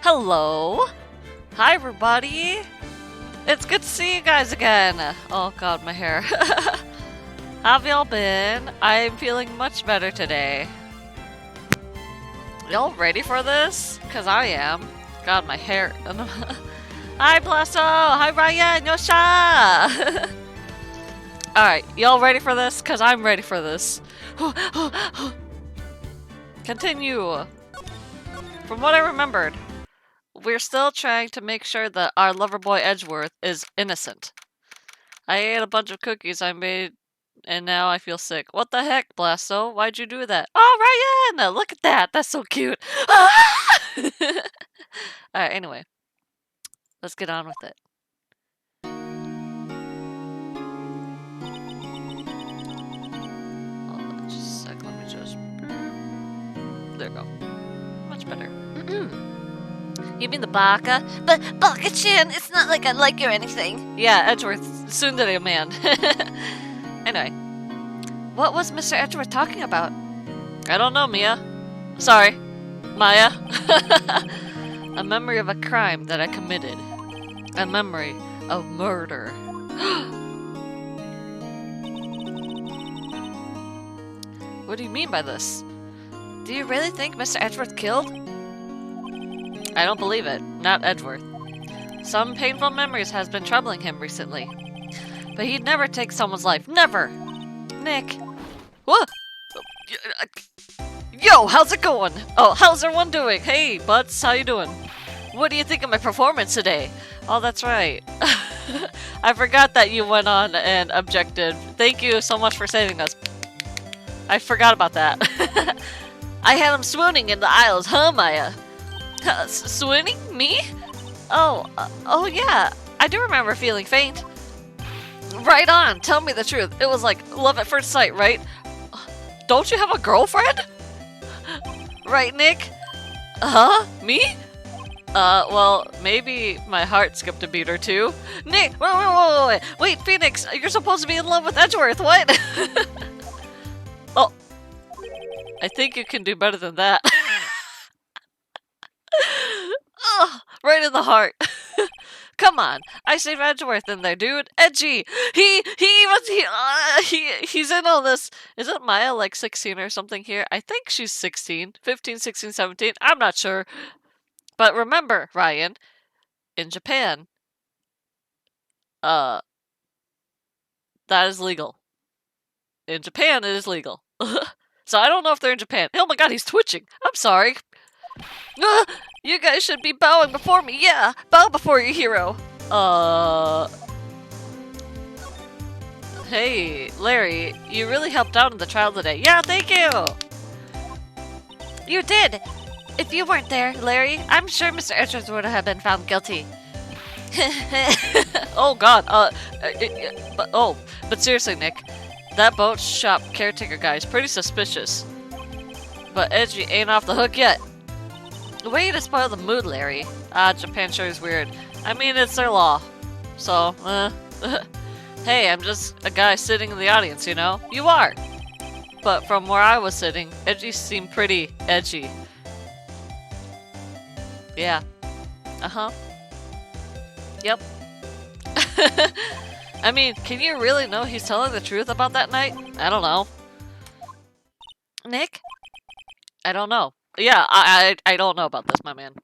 Hello. Hi, everybody. It's good to see you guys again. Oh god, my hair. How have y'all been? I'm feeling much better today. Y'all ready for this? Cause I am. God, my hair. Hi, Blasto. Hi, Ryan. Yosha. Alright, y'all ready for this? Cause I'm ready for this. Continue. From what I remembered, we're still trying to make sure that our lover boy Edgeworth is innocent. I ate a bunch of cookies I made, and now I feel sick. What the heck, Blasto? Why'd you do that? Oh, Ryan! Look at that! That's so cute! Alright, anyway. Let's get on with it. Hold on just a sec, let me just... There we go. Much better. You mean the Baka? But Baka-chan, it's not like I like you or anything. Yeah, Edgeworth, tsundere man. Anyway, what was Mr. Edgeworth talking about? I don't know, Mia. Sorry, Maya. A memory of a crime that I committed. A memory of murder. What do you mean by this? Do you really think Mr. Edgeworth killed? I don't believe it. Not Edgeworth. Some painful memories has been troubling him recently. But he'd never take someone's life. Never! Nick. What? Yo, how's it going? Oh, how's everyone doing? Hey, Butts, how you doing? What do you think of my performance today? Oh, that's right. I forgot that you went on and objected. Thank you so much for saving us. I forgot about that. I had him swooning in the aisles, huh, Maya? Swooning? Me? Oh yeah. I do remember feeling faint. Right on. Tell me the truth. It was like love at first sight, right? Don't you have a girlfriend? Right, Nick? Huh? Me? Well, maybe my heart skipped a beat or two. Nick! Wait, Phoenix! You're supposed to be in love with Edgeworth, what? Oh. I think you can do better than that. Oh, right in the heart. Come on, I saved Edgeworth in there, dude. Edgy. He's in all this. Isn't Maya like 16 or something here? I think she's 16, 15, 16, 17. I'm not sure. But remember, Ryan, in Japan, that is legal. In Japan, it is legal. So I don't know if they're in Japan. Oh my god, he's twitching. I'm sorry. You guys should be bowing before me. Yeah, bow before your hero. Hey, Larry, you really helped out in the trial today. Yeah, thank you. You did. If you weren't there, Larry, I'm sure Mr. Edgeworth would have been found guilty. Oh god, but seriously, Nick, that boat shop caretaker guy is pretty suspicious. But Edgy ain't off the hook yet. Way to spoil the mood, Larry. Japan sure is weird. I mean, it's their law. So, hey, I'm just a guy sitting in the audience, you know? You are! But from where I was sitting, Edgy seemed pretty edgy. Yeah. Uh-huh. Yep. I mean, can you really know he's telling the truth about that night? I don't know. Nick? I don't know. Yeah, I don't know about this, my man.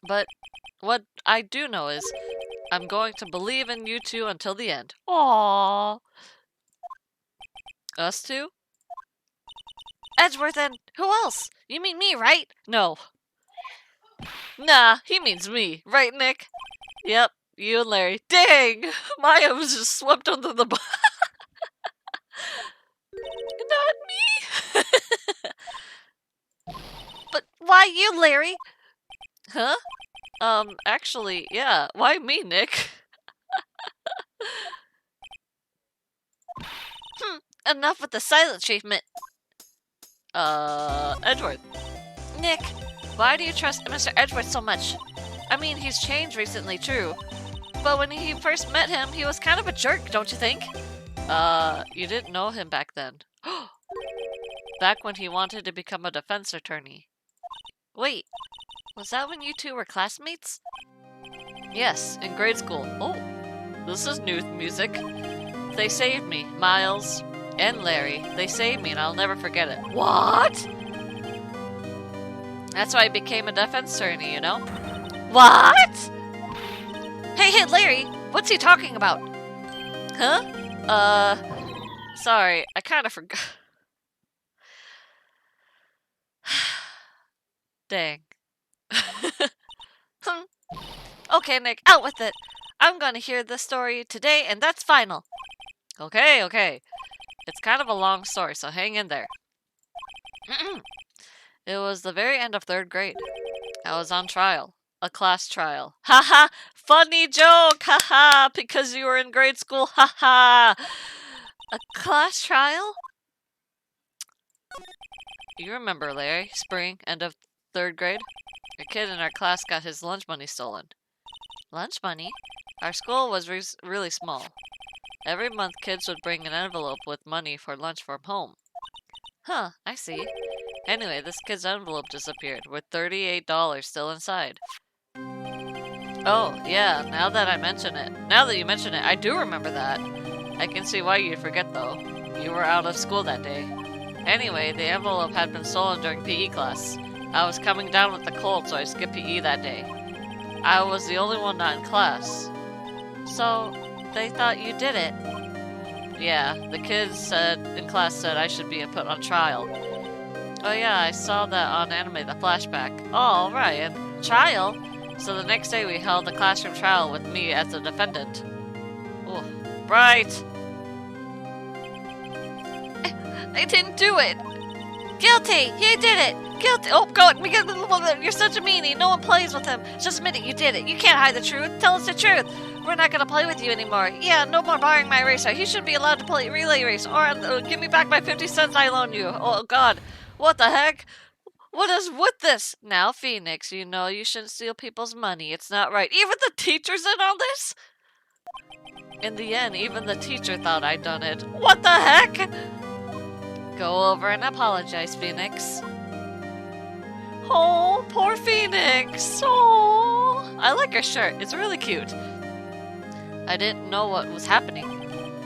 But what I do know is I'm going to believe in you two until the end. Aww. Us two? Edgeworth and who else? You mean me, right? No. Nah, he means me. Right, Nick? Yep, you and Larry. Dang! Maya was just swept under the bus. Not me! But why you, Larry? Huh? Actually, yeah. Why me, Nick? Enough with the silent treatment. Edgeworth. Nick, why do you trust Mr. Edgeworth so much? I mean, he's changed recently, true. But when he first met him, he was kind of a jerk, don't you think? You didn't know him back then. Back when he wanted to become a defense attorney. Wait, Was that when you two were classmates? Yes, in grade school. Oh, this is new music. They saved me, Miles and Larry. They saved me and I'll never forget it. What? That's why I became a defense attorney, you know? What? Hey, Larry, what's he talking about? Huh? Sorry, I kind of forgot. Dang. Okay, Nick, out with it. I'm gonna hear this story today, and that's final. Okay. It's kind of a long story, so hang in there. It was the very end of 3rd grade. I was on trial. A class trial. Haha! Funny joke! Haha! Because you were in grade school. Haha! A class trial? You remember, Larry, spring, end of 3rd grade? A kid in our class got his lunch money stolen. Lunch money? Our school was really small. Every month, kids would bring an envelope with money for lunch from home. Huh, I see. Anyway, this kid's envelope disappeared, with $38 still inside. Oh, yeah, now that you mention it, I do remember that. I can see why you'd forget, though. You were out of school that day. Anyway, the envelope had been stolen during PE class. I was coming down with a cold, so I skipped PE that day. I was the only one not in class. So, they thought you did it. Yeah, the kids in class said I should be put on trial. Oh yeah, I saw that on anime, the flashback. Oh, right, and trial? So the next day we held a classroom trial with me as the defendant. Oh, right. I didn't do it. Guilty! You did it! Guilty! Oh, God! You're such a meanie. No one plays with him. Just admit it. You did it. You can't hide the truth. Tell us the truth. We're not gonna play with you anymore. Yeah, no more borrowing my eraser. He shouldn't be allowed to play relay race. Or give me back my 50 cents I loaned you. Oh, God. What the heck? What is with this? Now, Phoenix, you know you shouldn't steal people's money. It's not right. Even the teacher's in on this? In the end, even the teacher thought I'd done it. What the heck? Go over and apologize, Phoenix. Oh, poor Phoenix. Oh, I like her shirt. It's really cute. I didn't know what was happening.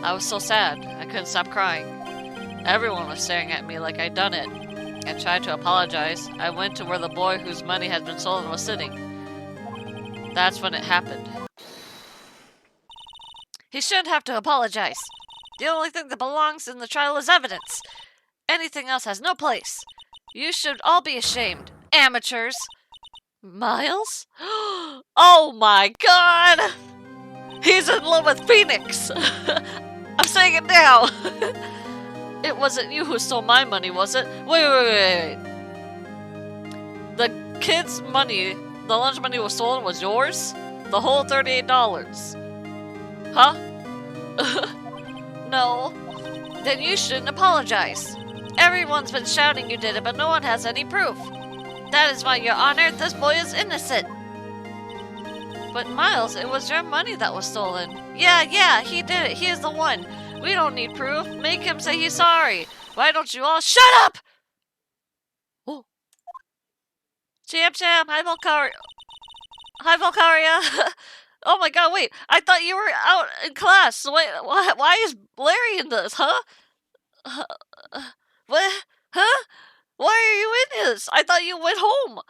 I was so sad. I couldn't stop crying. Everyone was staring at me like I'd done it. I tried to apologize. I went to where the boy whose money had been stolen was sitting. That's when it happened. He shouldn't have to apologize. The only thing that belongs in the trial is evidence. Anything else has no place. You should all be ashamed. Amateurs. Miles? Oh my God! He's in love with Phoenix! I'm saying it now! It wasn't you who stole my money, was it? Wait. The kid's money, the lunch money was stolen, was yours? The whole $38. Huh? No. Then you shouldn't apologize. Everyone's been shouting you did it, but no one has any proof. That is why, Your Honor, this boy is innocent. But Miles, it was your money that was stolen. Yeah, he did it. He is the one. We don't need proof. Make him say he's sorry. Why don't you all shut up? Oh. Jam. Hi, Volcaria. Oh my God, wait. I thought you were out in class. So wait, why is Larry in this, huh? What? Huh? Why are you in this? I thought you went home.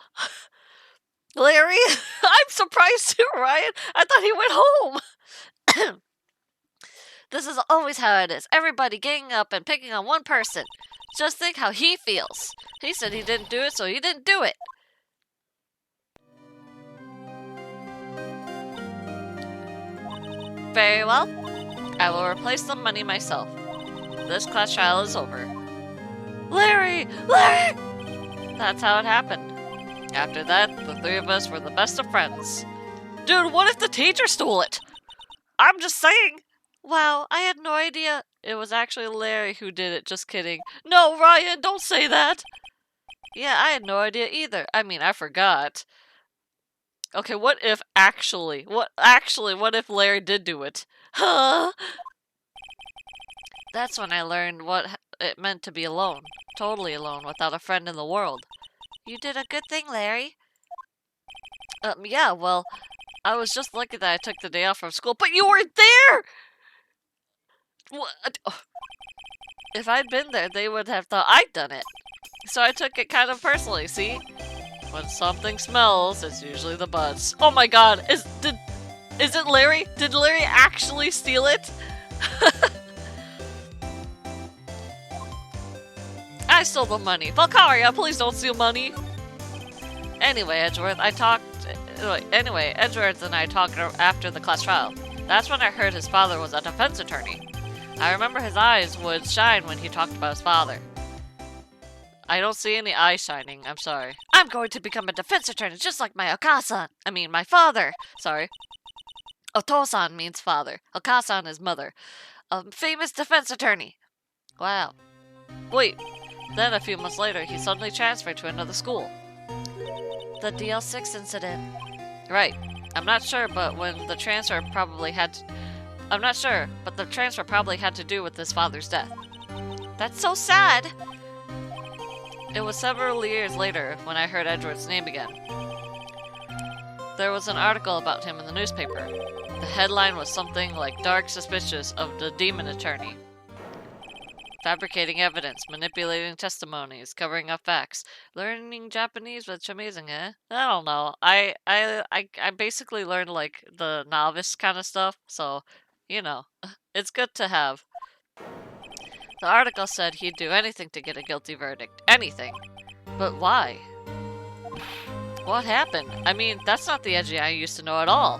Larry? I'm surprised too, Ryan. I thought he went home. This is always how it is. Everybody ganging up and picking on one person. Just think how he feels. He said he didn't do it, so he didn't do it. Very well. I will replace the money myself. This class trial is over. Larry! That's how it happened. After that, the three of us were the best of friends. Dude, what if the teacher stole it? I'm just saying. Wow, I had no idea. It was actually Larry who did it, just kidding. No, Ryan, don't say that. Yeah, I had no idea either. I mean, I forgot. Okay, what if Larry did do it? Huh? That's when I learned what it meant to be alone. Totally alone, without a friend in the world. You did a good thing, Larry. Yeah, well, I was just lucky that I took the day off from school, but you weren't there! What? If I'd been there, they would have thought I'd done it. So I took it kind of personally, see? When something smells, it's usually the butts. Oh my god, is it Larry? Did Larry actually steal it? I stole the money. Valkyria, please don't steal money. Anyway, Edgeworth and I talked after the class trial. That's when I heard his father was a defense attorney. I remember his eyes would shine when he talked about his father. I don't see any eye shining, I'm sorry. I'm going to become a defense attorney just like my my father. Sorry. Otosan means father. Okasan is mother. A famous defense attorney. Wow. Wait. Then a few months later, he suddenly transferred to another school. The DL6 incident. Right. I'm not sure, but the transfer probably had to do with his father's death. That's so sad! It was several years later when I heard Edward's name again. There was an article about him in the newspaper. The headline was something like "Dark Suspicious of the Demon Attorney." Fabricating evidence, manipulating testimonies, covering up facts, learning Japanese, which amazing, eh? I don't know. I basically learned like the novice kind of stuff, so you know, it's good to have. The article said he'd do anything to get a guilty verdict. Anything. But why? What happened? I mean, that's not the Edgy I used to know at all.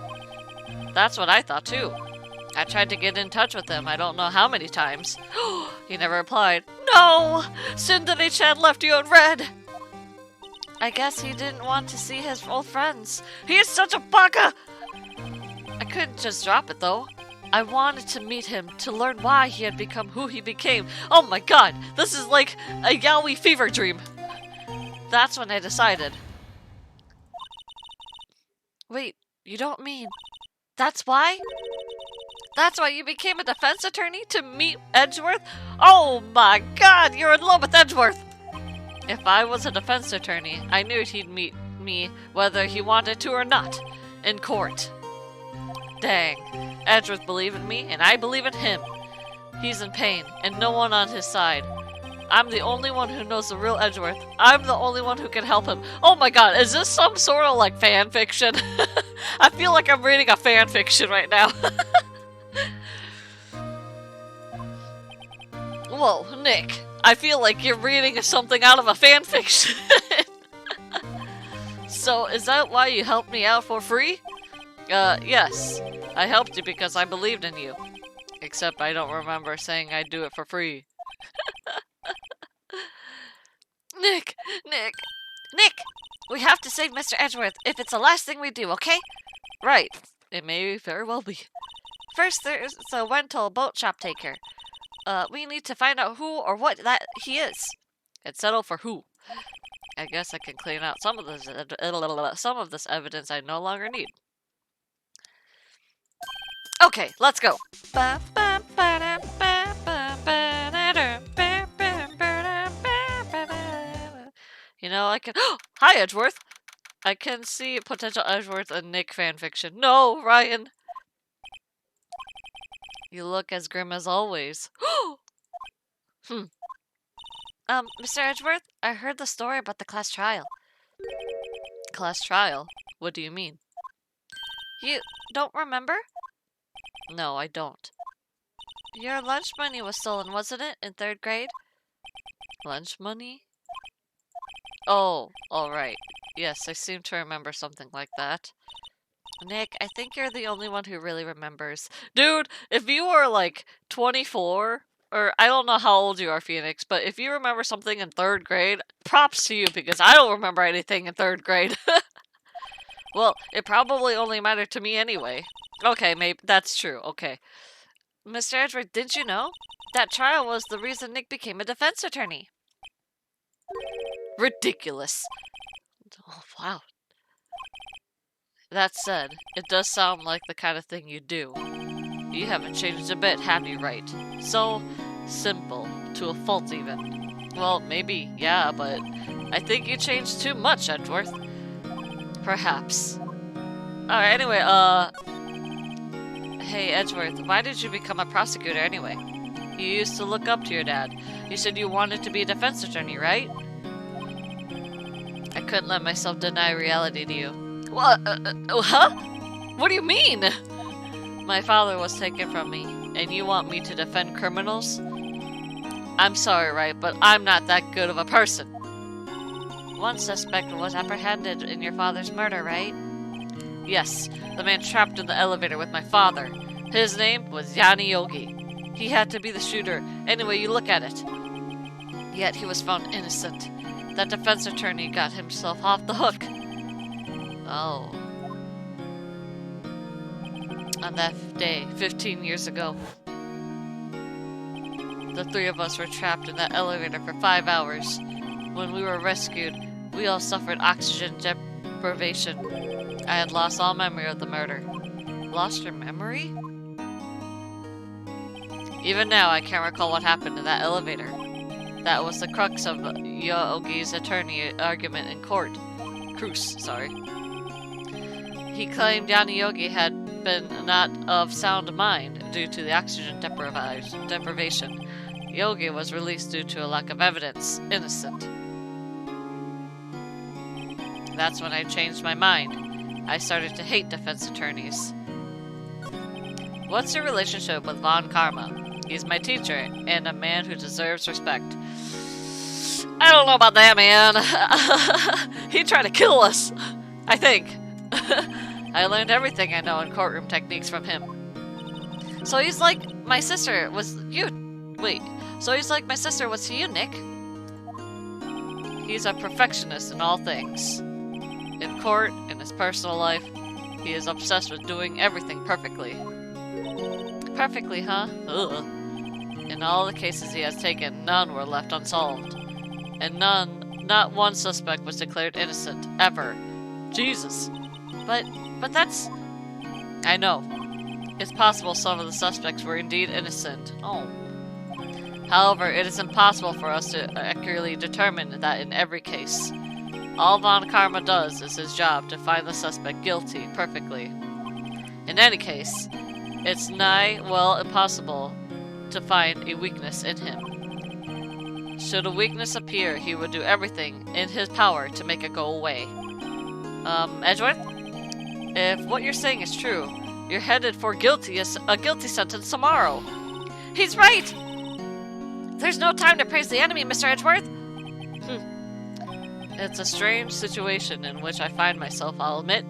That's what I thought too. I tried to get in touch with him I don't know how many times. He never replied. No! Sundari-chan left you on red! I guess he didn't want to see his old friends. He is such a baka! I couldn't just drop it though. I wanted to meet him, to learn why he had become who he became. Oh my god, this is like a yaoi fever dream. That's when I decided. Wait, you don't mean... That's why? That's why you became a defense attorney? To meet Edgeworth? Oh my god, you're in love with Edgeworth! If I was a defense attorney, I knew he'd meet me whether he wanted to or not. In court. Dang. Edgeworth believed in me, and I believe in him. He's in pain, and no one on his side. I'm the only one who knows the real Edgeworth. I'm the only one who can help him. Oh my god, is this some sort of like fan fiction? I feel like I'm reading a fan fiction right now. Whoa, Nick. I feel like you're reading something out of a fan fiction. So, is that why you helped me out for free? Yes. I helped you because I believed in you. Except I don't remember saying I'd do it for free. Nick! We have to save Mr. Edgeworth if it's the last thing we do, okay? Right. It may very well be. First, there's the rental boat shop taker. We need to find out who or what that he is. And settle for who. I guess I can clean out some of this evidence I no longer need. Okay, let's go. You know, I can... Hi, Edgeworth! I can see potential Edgeworth and Nick fanfiction. No, Ryan! You look as grim as always. Mr. Edgeworth, I heard the story about the class trial. Class trial? What do you mean? You don't remember? No, I don't. Your lunch money was stolen, wasn't it, in 3rd grade? Lunch money? Oh, alright. Yes, I seem to remember something like that. Nick, I think you're the only one who really remembers. Dude, if you were like 24, or I don't know how old you are, Phoenix, but if you remember something in 3rd grade, props to you because I don't remember anything in 3rd grade. Well, it probably only mattered to me anyway. Okay, maybe that's true. Okay. Mr. Edgeworth, didn't you know? That trial was the reason Nick became a defense attorney. Ridiculous. Oh, wow. That said, it does sound like the kind of thing you do. You haven't changed a bit, have you, Wright? So simple, to a fault even. Well, maybe, yeah, but I think you changed too much, Edgeworth. Perhaps. Alright, anyway, hey, Edgeworth, why did you become a prosecutor anyway? You used to look up to your dad. You said you wanted to be a defense attorney, right? I couldn't let myself deny reality to you. What? Huh? What do you mean? My father was taken from me, and you want me to defend criminals? I'm sorry, Wright, but I'm not that good of a person. One suspect was apprehended in your father's murder, right? Yes, the man trapped in the elevator with my father. His name was Yogi. He had to be the shooter, any way you look at it. Yet he was found innocent. That defense attorney got himself off the hook. Oh. On that day, 15 years ago, the three of us were trapped in that elevator for 5 hours. When we were rescued, we all suffered oxygen deprivation. I had lost all memory of the murder. Lost your memory? Even now, I can't recall what happened in that elevator. That was the crux of Yogi's attorney argument in court. Sorry. He claimed Yogi had been not of sound mind due to the oxygen deprivation. Yogi was released due to a lack of evidence. Innocent. That's when I changed my mind. I started to hate defense attorneys. What's your relationship with Von Karma? He's my teacher, and a man who deserves respect. I don't know about that, man. He tried to kill us, I think. I learned everything I know in courtroom techniques from him. So he's like my sister was you. Wait, so he's like my sister was to you, Nick? He's a perfectionist in all things. In court, in his personal life, he is obsessed with doing everything perfectly. Perfectly, huh? Ugh. In all the cases he has taken, none were left unsolved. And not one suspect was declared innocent, ever. Jesus. But that's... I know. It's possible some of the suspects were indeed innocent. Oh. However, it is impossible for us to accurately determine that in every case. All Von Karma does is his job to find the suspect guilty perfectly. In any case, it's nigh well impossible to find a weakness in him. Should a weakness appear, he would do everything in his power to make it go away. Edgeworth? If what you're saying is true, you're headed for a guilty sentence tomorrow. He's right! There's no time to praise the enemy, Mr. Edgeworth! It's a strange situation in which I find myself, I'll admit.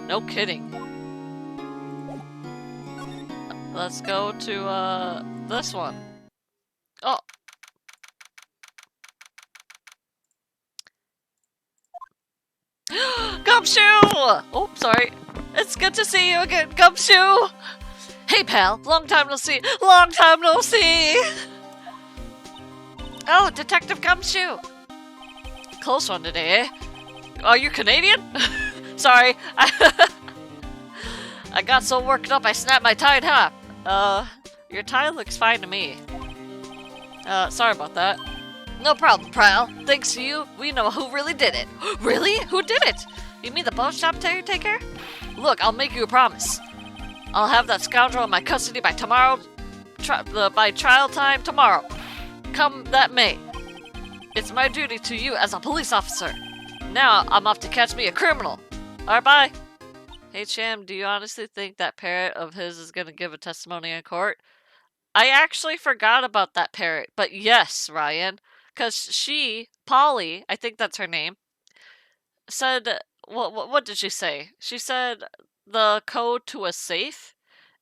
No kidding. Let's go to, this one. Oh! Gumshoe! Oh, sorry. It's good to see you again, Gumshoe! Hey, pal. Long time no see. Long time no see! Oh, Detective Gumshoe! Close one today, eh? Are you Canadian? Sorry. I got so worked up I snapped my tie in half. Your tie looks fine to me. Sorry about that. No problem, pal. Thanks to you, we know who really did it. Really? Who did it? You mean the boat shop taker? Look, I'll make you a promise. I'll have that scoundrel in my custody by tomorrow, by trial time tomorrow. Come that may. It's my duty to you as a police officer. Now, I'm off to catch me a criminal. Alright, bye. Hey, Cham, do you honestly think that parrot of his is gonna give a testimony in court? I actually forgot about that parrot, but yes, Ryan. Because she, Polly, I think that's her name, said, what did she say? She said the code to a safe,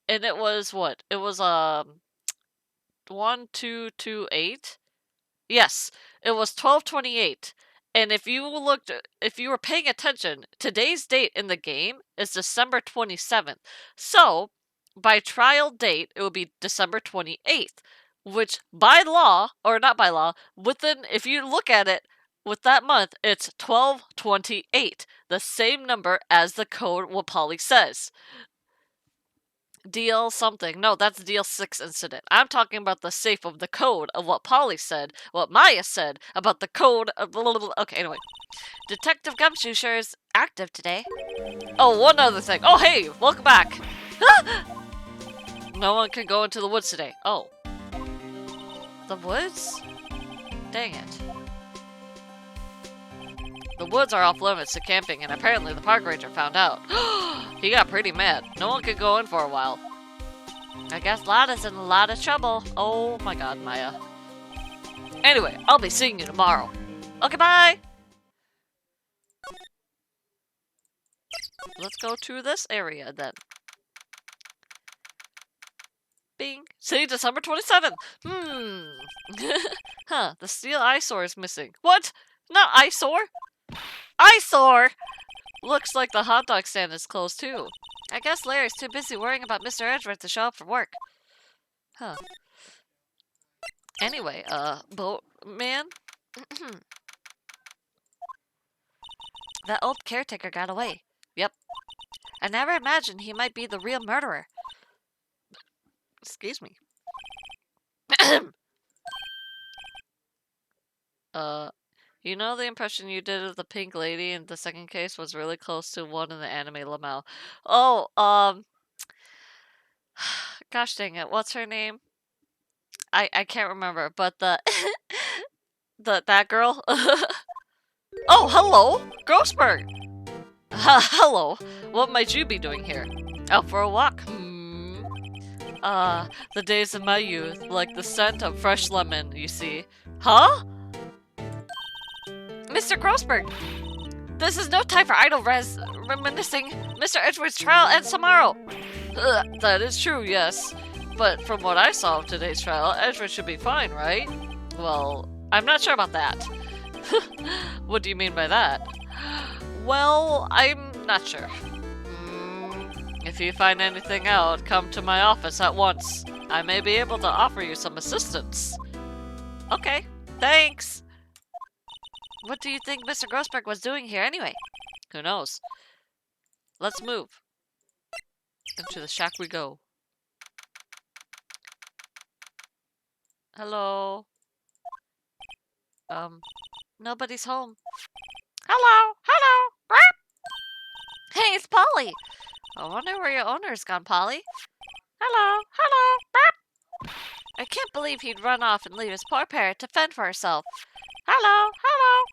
and it was what? It was, 1228? Yes, it was 1228. And if you were paying attention, today's date in the game is December 27th. So, by trial date, it would be December 28th. Which, by law, or not by law, if you look at it, with that month, it's 1228. The same number as the code what Polly says. DL something. No, that's DL6 incident. I'm talking about the safe of the code of what Polly said, what Maya said about the code of the little... Okay, anyway. Detective Gumshoe sure is active today. Oh, one other thing. Oh, hey, welcome back. No one can go into the woods today. Oh. The woods? Dang it. The woods are off limits to camping, and apparently the park ranger found out. He got pretty mad. No one could go in for a while. I guess Lada's in a lot of trouble. Oh my god, Maya. Anyway, I'll be seeing you tomorrow. Okay, bye! Let's go to this area then. Bing. See, December 27th. Huh, the steel eyesore is missing. What? Not eyesore? Eyesore! Looks like the hot dog stand is closed too. I guess Larry's too busy worrying about Mr. Edgeworth to show up for work. Huh. Anyway, boat man? That old caretaker got away. Yep. I never imagined he might be the real murderer. Excuse me. You know the impression you did of the pink lady in the second case was really close to one in the anime Lamau. Oh, gosh dang it, what's her name? I can't remember, but that girl? Oh, hello! Grossberg! Hello, what might you be doing here? Out for a walk? The days of my youth, like the scent of fresh lemon, you see. Huh? Mr. Grossberg! This is no time for idle reminiscing. Mr. Edgeworth's trial ends tomorrow! That is true, yes. But from what I saw of today's trial, Edgeworth should be fine, right? Well, I'm not sure about that. What do you mean by that? Well, I'm not sure. If you find anything out, come to my office at once. I may be able to offer you some assistance. Okay, thanks! What do you think Mr. Grossberg was doing here anyway? Who knows? Let's move. Into the shack we go. Hello? Nobody's home. Hello! Hello! Burp! Hey, it's Polly! I wonder where your owner's gone, Polly. Hello! Hello! Burp! I can't believe he'd run off and leave his poor parrot to fend for herself. Hello! Hello!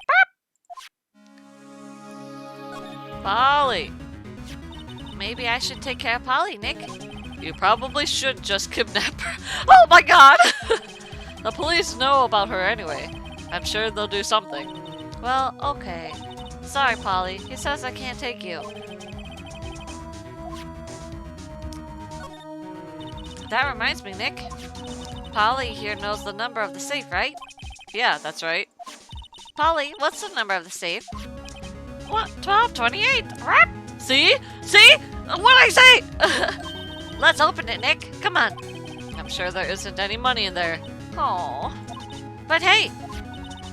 Burp! Polly! Maybe I should take care of Polly, Nick. You probably should just kidnap her. Oh my god! The police know about her anyway. I'm sure they'll do something. Well, okay. Sorry, Polly. He says I can't take you. That reminds me, Nick. Polly here knows the number of the safe, right? Yeah, that's right. Polly, what's the number of the safe? What? 1228. See? See? What'd I say? Let's open it, Nick. Come on. I'm sure there isn't any money in there. Aww. But hey,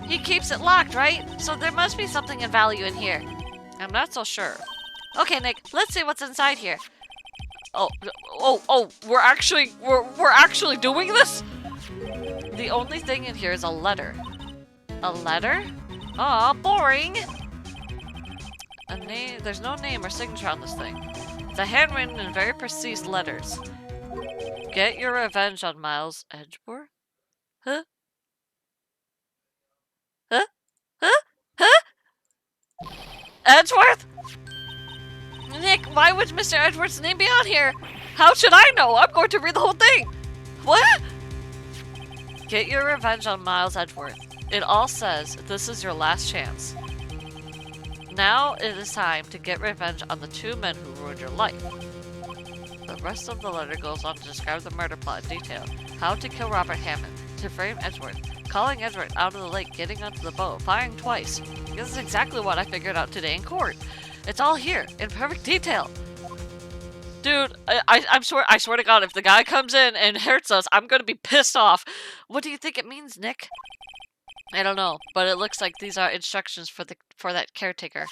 he keeps it locked, right? So there must be something of value in here. I'm not so sure. Okay, Nick, let's see what's inside here. Oh, we're actually doing this? The only thing in here is a letter. A letter? Aw, boring. A name, there's no name or signature on this thing. It's a handwritten in very precise letters. Get your revenge on Miles Edgeworth? Huh? Huh? Huh? Huh? Edgeworth? Nick, why would Mr. Edgeworth's name be on here? How should I know? I'm going to read the whole thing. What? Get your revenge on Miles Edgeworth. It all says this is your last chance. Now it is time to get revenge on the two men who ruined your life. The rest of the letter goes on to describe the murder plot in detail. How to kill Robert Hammond, to frame Edgeworth, calling Edgeworth out of the lake, getting onto the boat, firing twice. This is exactly what I figured out today in court. It's all here, in perfect detail. Dude, I swear to God, if the guy comes in and hurts us, I'm gonna be pissed off. What do you think it means, Nick? I don't know, but it looks like these are instructions for that caretaker.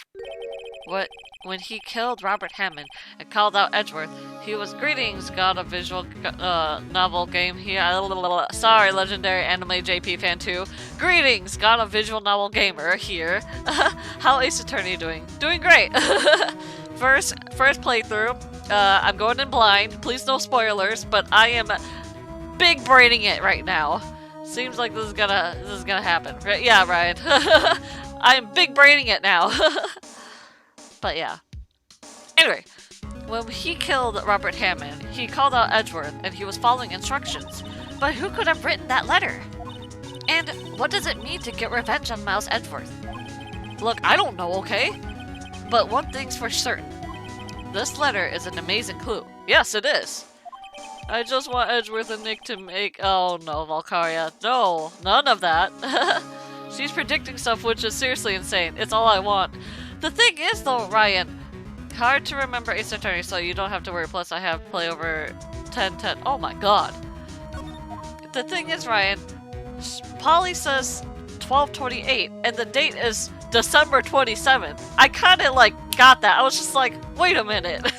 When he killed Robert Hammond and called out Edgeworth, he was greetings, god of visual novel game. Sorry, legendary anime JP fan 2. Greetings, god of visual novel gamer here. How Ace Attorney doing? Doing great. first playthrough. I'm going in blind. Please no spoilers, but I am big braining it right now. Seems like this is gonna happen. Right? Yeah, Ryan. I am big braining it now. But yeah. Anyway, when he killed Robert Hammond, he called out Edgeworth and he was following instructions. But who could have written that letter? And what does it mean to get revenge on Miles Edgeworth? Look, I don't know, okay? But one thing's for certain. This letter is an amazing clue. Yes, it is. I just want Edgeworth and Nick to make... Oh no, Valkyria. No, none of that. She's predicting stuff which is seriously insane. It's all I want. The thing is though, Ryan, hard to remember Ace Attorney, so you don't have to worry. Plus I have play over 10-10. Oh my god. The thing is, Ryan, Polly says 12/28, and the date is December 27th. I kinda like got that. I was just like, wait a minute.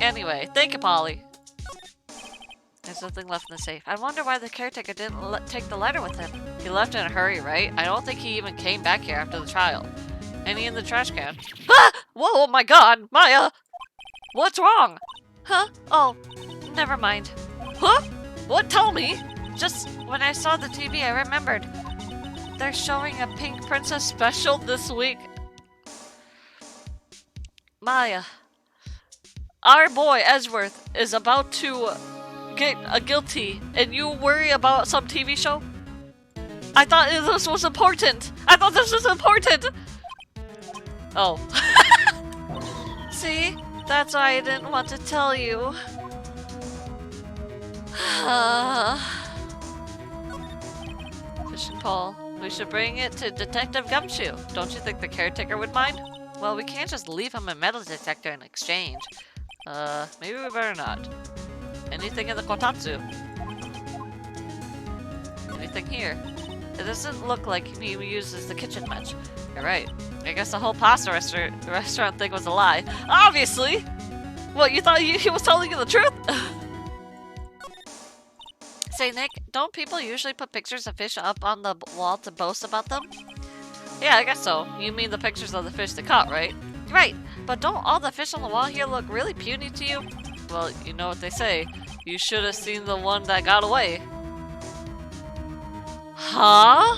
Anyway, thank you, Polly. There's nothing left in the safe. I wonder why the caretaker didn't take the letter with him. He left in a hurry, right? I don't think he even came back here after the trial. Any in the trash can? Ah! Whoa, oh my god, Maya! What's wrong? Huh? Oh, never mind. Huh? What? Tell me! Just when I saw the TV, I remembered. They're showing a Pink Princess special this week. Maya. Our boy, Edgeworth, is about to get guilty, and you worry about some TV show? I thought this was important! I thought this was important! Oh. See? That's why I didn't want to tell you. Fish and pole. We should bring it to Detective Gumshoe. Don't you think the caretaker would mind? Well, we can't just leave him a metal detector in exchange. Maybe we better not. Anything in the kotatsu? Anything here? It doesn't look like he uses the kitchen much. You're right. I guess the whole pasta restaurant thing was a lie. Obviously! What, you thought he was telling you the truth? Say, Nick, don't people usually put pictures of fish up on the wall to boast about them? Yeah, I guess so. You mean the pictures of the fish they caught, right? Right, but don't all the fish on the wall here look really puny to you? Well, you know what they say. You should have seen the one that got away. Huh?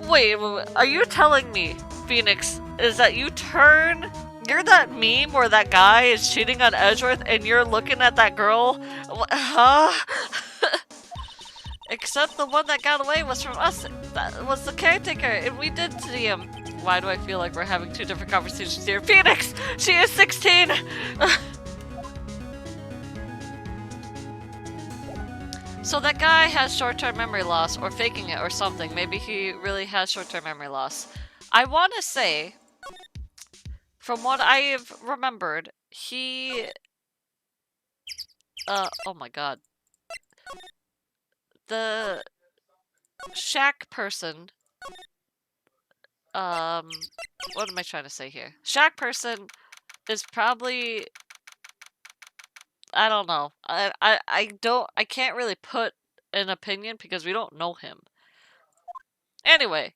Wait, are you telling me, Phoenix, is that you're that meme where that guy is cheating on Edgeworth and you're looking at that girl? Huh? Except the one that got away was from us. That was the caretaker, and we did see him. Why do I feel like we're having two different conversations here? Phoenix! She is 16! So that guy has short-term memory loss, or faking it or something. Maybe he really has short-term memory loss. I want to say, from what I've remembered, he... oh my god. The shack person... what am I trying to say here? Shack person is probably... I don't know. I can't really put an opinion because we don't know him. Anyway,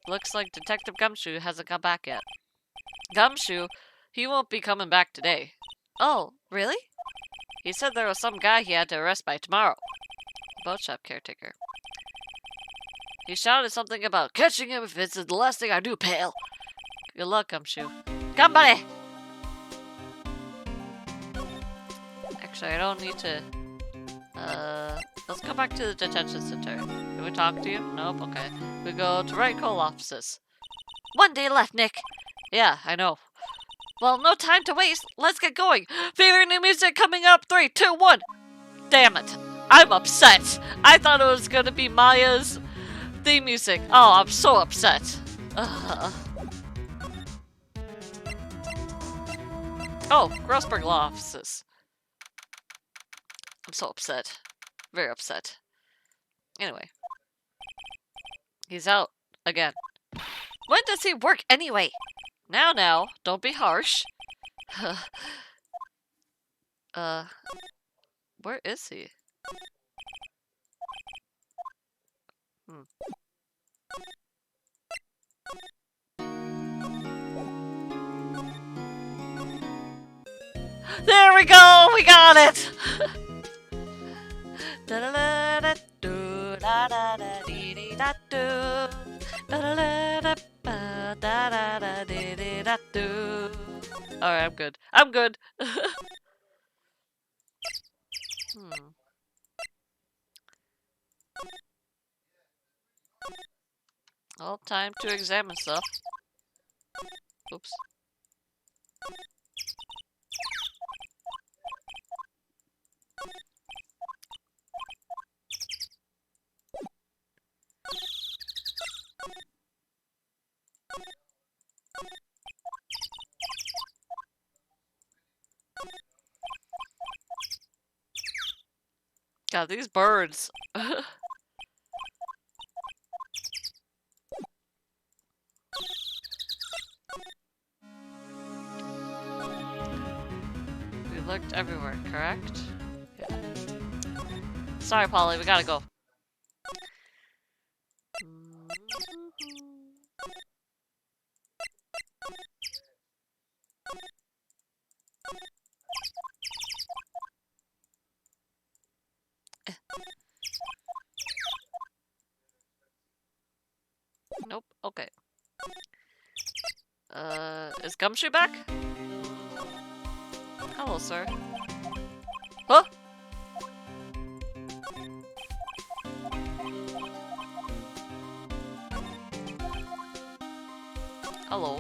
looks like Detective Gumshoe hasn't come back yet. Gumshoe? He won't be coming back today. Oh, really? He said there was some guy he had to arrest by tomorrow. Boat shop caretaker. He shouted something about catching him if it's the last thing I do, pal. Good luck, Gumshoe. Come, buddy! Actually, I don't need to... let's go back to the detention center. Can we talk to you? Nope, okay. We go to Wright Coal offices. 1 day left, Nick! Yeah, I know. Well, no time to waste. Let's get going. Favorite new music coming up. 3, 2, 1. Damn it. I'm upset. I thought it was gonna be Maya's theme music. Oh, I'm so upset. Oh, Grossberg Law offices. I'm so upset. Very upset. Anyway. He's out. Again. When does he work anyway? Now, don't be harsh. Where is he? There we go! We got it! Alright, I'm good. I'm good. Well, time to examine stuff. Oops. God, these birds. We looked everywhere, correct? Yeah. Sorry, Polly, we gotta go. Nope, okay. Is Gumshoe back? Hello, sir. Huh? Hello.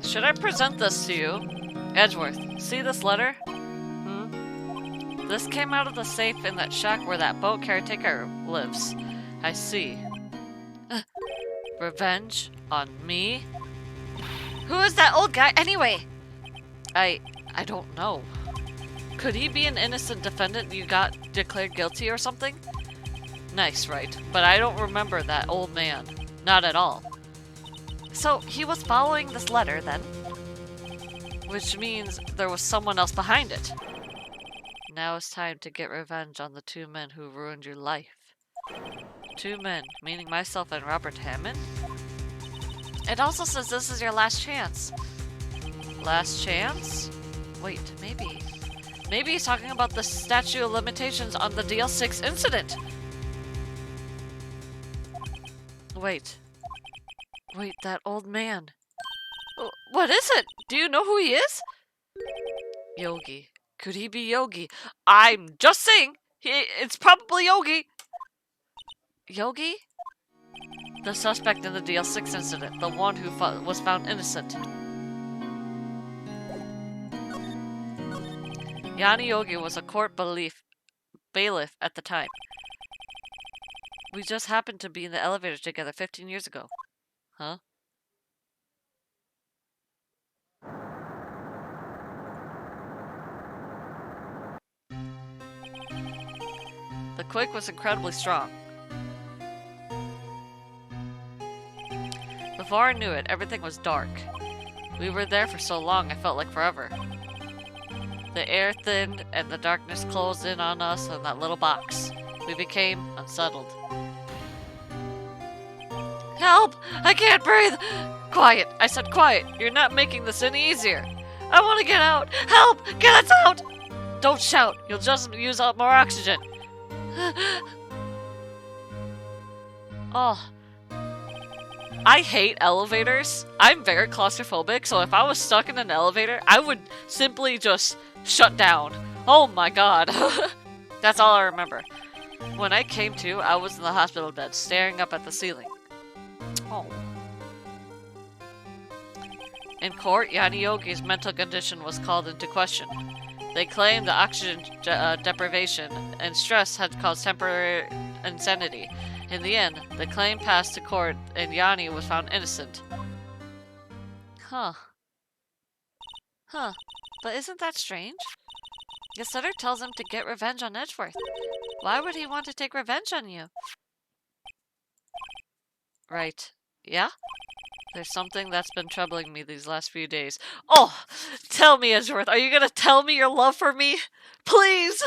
Should I present this to you? Edgeworth, see this letter? This came out of the safe in that shack where that boat caretaker lives. I see. Revenge on me? Who is that old guy anyway? I don't know. Could he be an innocent defendant you got declared guilty or something? Nice, right? But I don't remember that old man. Not at all. So he was following this letter then? Which means there was someone else behind it. Now it's time to get revenge on the two men who ruined your life. Two men, meaning myself and Robert Hammond? It also says this is your last chance. Last chance? Wait, maybe. Maybe he's talking about the statute of limitations on the DL6 incident. Wait. Wait, that old man. What is it? Do you know who he is? Yogi. Could he be Yogi? I'm just saying. It's probably Yogi. Yogi? The suspect in the DL6 incident. The one who was found innocent. Yanni Yogi was a court bailiff at the time. We just happened to be in the elevator together 15 years ago. Huh? The quake was incredibly strong. Before I knew it, everything was dark. We were there for so long, I felt like forever. The air thinned, and the darkness closed in on us in that little box. We became unsettled. Help! I can't breathe! Quiet! I said quiet! You're not making this any easier! I want to get out! Help! Get us out! Don't shout! You'll just use up more oxygen! Oh. I hate elevators. I'm very claustrophobic, so if I was stuck in an elevator, I would simply just shut down. Oh my god. That's all I remember. When I came to, I was in the hospital bed, staring up at the ceiling. Oh. In court, Yanni Yogi's mental condition was called into question. They claimed the oxygen deprivation and stress had caused temporary insanity. In the end, the claim passed to court and Yanni was found innocent. Huh. Huh. But isn't that strange? His letter tells him to get revenge on Edgeworth. Why would he want to take revenge on you? Right. Yeah? There's something that's been troubling me these last few days. Oh! Tell me, Edgeworth, are you gonna tell me your love for me? Please!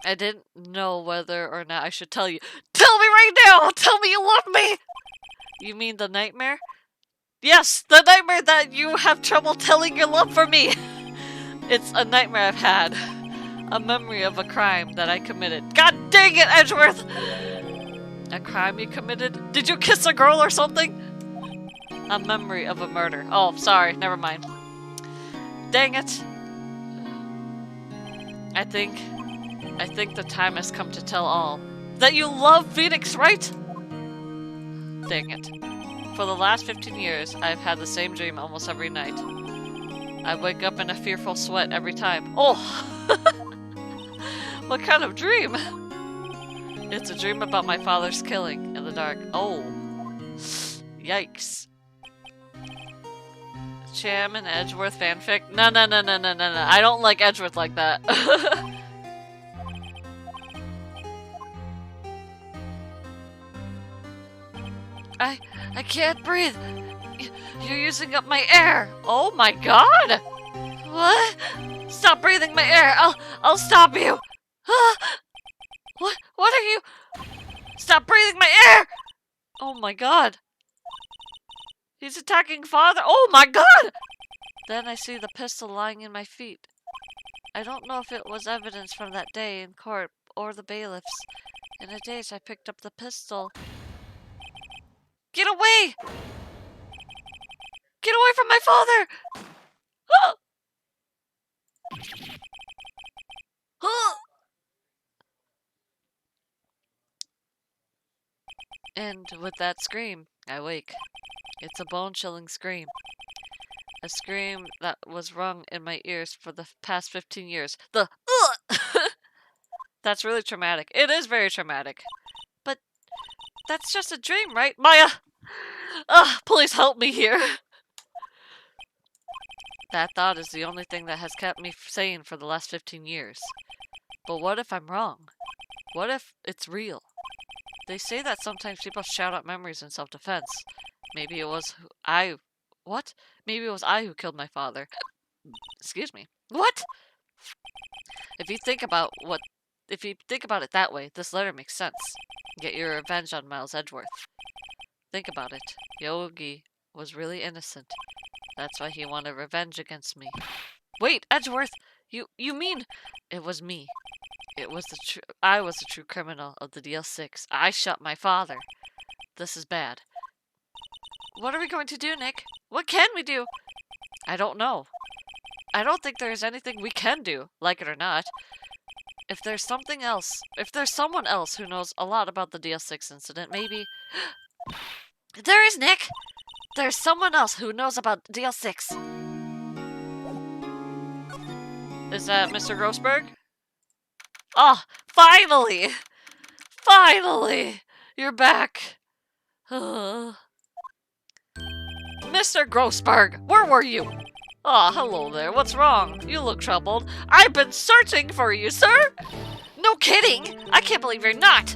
I didn't know whether or not I should tell you. Tell me right now! Tell me you love me! You mean the nightmare? Yes, the nightmare that you have trouble telling your love for me! It's a nightmare I've had. A memory of a crime that I committed. God dang it, Edgeworth! A crime you committed? Did you kiss a girl or something? A memory of a murder. Oh, sorry, never mind. Dang it. I think the time has come to tell all. That you love Phoenix, right? Dang it. For the last 15 years, I've had the same dream almost every night. I wake up in a fearful sweat every time. Oh! What kind of dream? It's a dream about my father's killing in the dark. Oh. Yikes. Cham and Edgeworth fanfic? No. I don't like Edgeworth like that. I can't breathe. You're using up my air. Oh my god. What? Stop breathing my air. I'll stop you. What are you? Stop breathing my air. Oh my god. He's attacking father. Oh my god. Then I see the pistol lying in my feet. I don't know if it was evidence from that day in court or the bailiffs. In a daze, I picked up the pistol. Get away! Get away from my father! And with that scream, I wake. It's a bone-chilling scream. A scream that was rung in my ears for the past 15 years. The That's really traumatic. It is very traumatic. But that's just a dream, right? Maya! Please help me here. That thought is the only thing that has kept me sane for the last 15 years. But what if I'm wrong? What if it's real? They say that sometimes people shout out memories in self-defense. Maybe it was I... What? Maybe it was I who killed my father. Excuse me. What? If you think about it that way, this letter makes sense. Get your revenge on Miles Edgeworth. Think about it. Yogi was really innocent. That's why he wanted revenge against me. Wait, Edgeworth! You mean... It was me. I was the true criminal of the DL6. I shot my father. This is bad. What are we going to do, Nick? What can we do? I don't know. I don't think there is anything we can do, like it or not. If there's someone else who knows a lot about the DL6 incident, maybe... There is, Nick! There's someone else who knows about DL6. Is that Mr. Grossberg? Oh, finally! Finally! You're back. Mr. Grossberg, where were you? Oh, hello there. What's wrong? You look troubled. I've been searching for you, sir! No kidding! I can't believe you're not!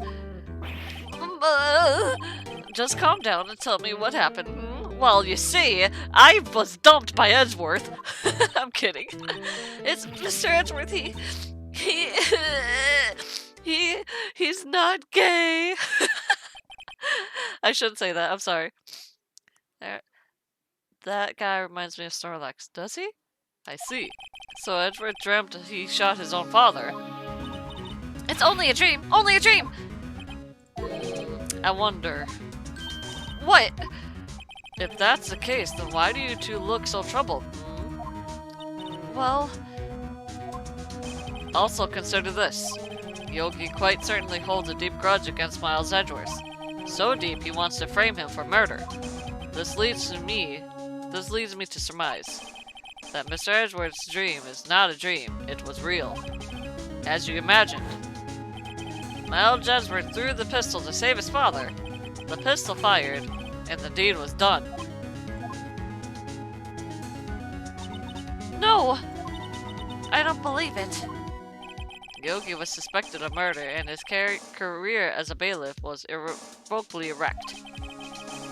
Just calm down and tell me what happened. Well, you see, I was dumped by Edgeworth. I'm kidding. It's Mr. Edgeworth. He's not gay. I shouldn't say that. I'm sorry. That guy reminds me of Snorlax. Does he? I see. So Edgeworth dreamt he shot his own father. It's only a dream. Only a dream. I wonder. What? If that's the case, then why do you two look so troubled? Well... Also consider this. Yogi quite certainly holds a deep grudge against Miles Edgeworth. So deep he wants to frame him for murder. This leads me to surmise that Mr. Edgeworth's dream is not a dream, it was real. As you imagined. Miles Edgeworth threw the pistol to save his father. The pistol fired, and the deed was done. No! I don't believe it. Yogi was suspected of murder, and his career as a bailiff was irrevocably wrecked.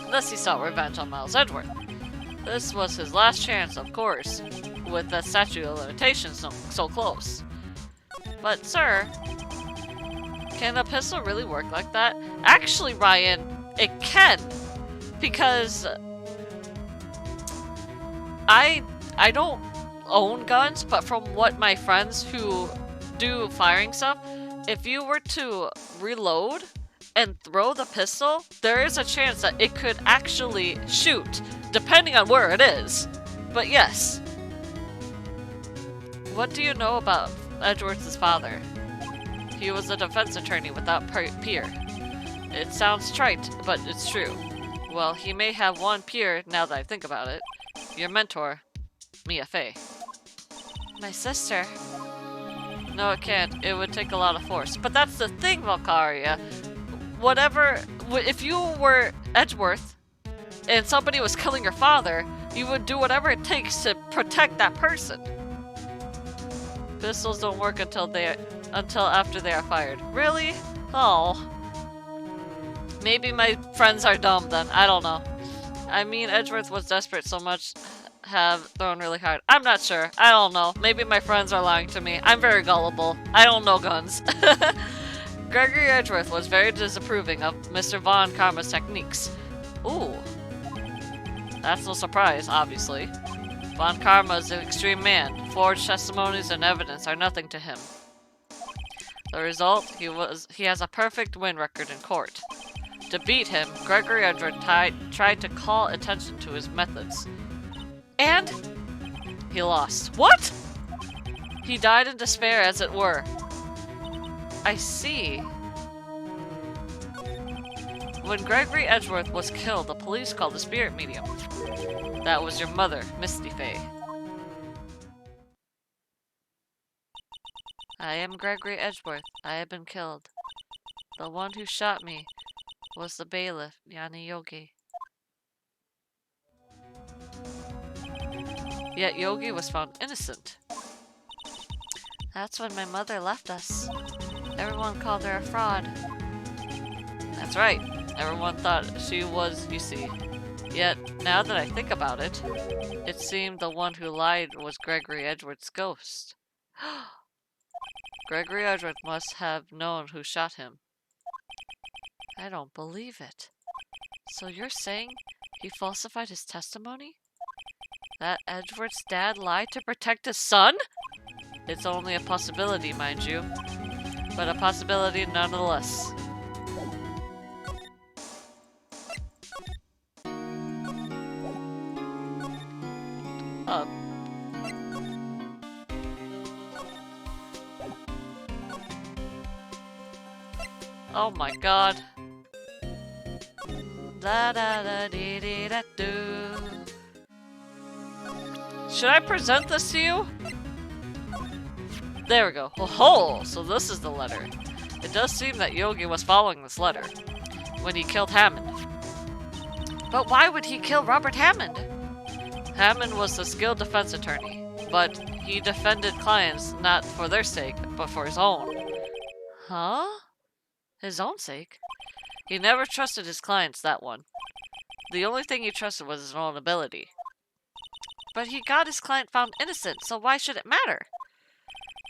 Thus he sought revenge on Miles Edgeworth. This was his last chance, of course, with the statute of limitations so close. But, sir, can a pistol really work like that? Actually, Ryan, it can. Because I don't own guns, but from what my friends who do firing stuff, if you were to reload and throw the pistol, there is a chance that it could actually shoot, depending on where it is. But yes. What do you know about Edgeworth's father? He was a defense attorney without peer. It sounds trite, but it's true. Well, he may have one peer now that I think about it. Your mentor, Mia Fey. My sister. No, it can't. It would take a lot of force. But that's the thing, Valkyria. If you were Edgeworth and somebody was killing your father, you would do whatever it takes to protect that person. Pistols don't work until after they are fired. Really? Oh. Maybe my friends are dumb then. I don't know. I mean, Edgeworth was desperate so much have thrown really hard. I'm not sure. I don't know. Maybe my friends are lying to me. I'm very gullible. I don't know guns. Gregory Edgeworth was very disapproving of Mr. Von Karma's techniques. Ooh. That's no surprise, obviously. Von Karma is an extreme man. Forged testimonies and evidence are nothing to him. The result, he has a perfect win record in court. To beat him, Gregory Edgeworth tried to call attention to his methods. And he lost. What? He died in despair, as it were. I see. When Gregory Edgeworth was killed, the police called the spirit medium. That was your mother, Misty Fey. I am Gregory Edgeworth. I have been killed. The one who shot me was the bailiff, Yogi. Yet Yogi was found innocent. That's when my mother left us. Everyone called her a fraud. That's right. Everyone thought she was, you see. Yet, now that I think about it, it seemed the one who lied was Gregory Edgeworth's ghost. Gregory Edgeworth must have known who shot him. I don't believe it. So you're saying he falsified his testimony? That Edgeworth's dad lied to protect his son? It's only a possibility, mind you. But a possibility nonetheless. Oh my god. Da da da dee dee da do. Should I present this to you? There we go. Oh, so this is the letter. It does seem that Yogi was following this letter when he killed Hammond. But why would he kill Robert Hammond? Hammond was a skilled defense attorney, but he defended clients not for their sake, but for his own. Huh? His own sake? He never trusted his clients, that one. The only thing he trusted was his own ability. But he got his client found innocent, so why should it matter?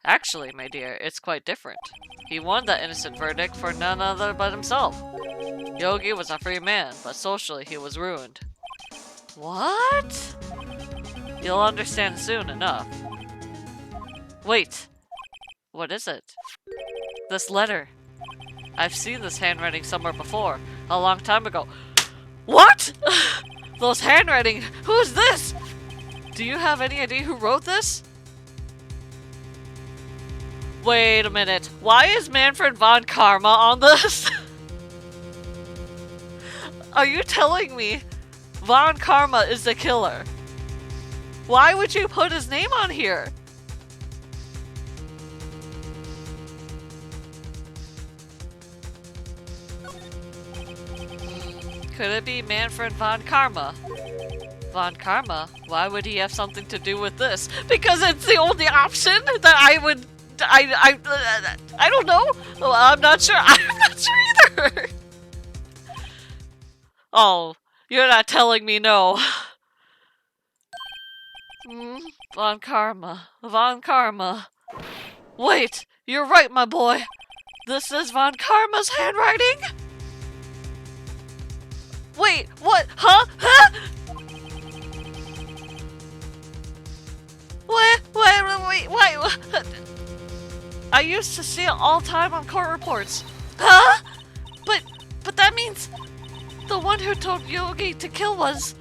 Actually, my dear, it's quite different. He won that innocent verdict for none other but himself. Yogi was a free man, but socially he was ruined. What? You'll understand soon enough. Wait. What is it? This letter. I've seen this handwriting somewhere before, a long time ago. What? Those handwriting? Who's this? Do you have any idea who wrote this? Wait a minute. Why is Manfred von Karma on this? Are you telling me Von Karma is the killer? Why would you put his name on here? Could it be Manfred von Karma? Von Karma? Why would he have something to do with this? Because it's the only option that I would I don't know. Well, I'm not sure. I'm not sure either. Oh, you're not telling me no. Von Karma. Von Karma. Wait, you're right, my boy. This is Von Karma's handwriting? Wait, what? Huh? Huh? Wait. I used to see it all the time on court reports. Huh? But that means the one who told Yogi to kill was...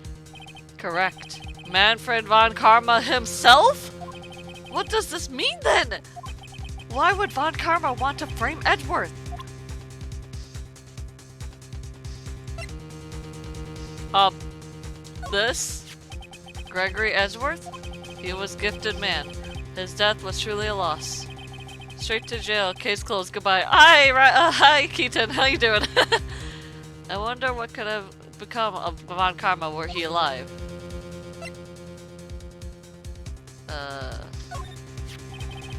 Correct. Manfred Von Karma himself? What does this mean then? Why would Von Karma want to frame Edgeworth? This? Gregory Edgeworth? He was a gifted man. His death was truly a loss. Straight to jail, case closed, goodbye. Hi, Keaton, how you doing? I wonder what could have become of Von Karma were he alive.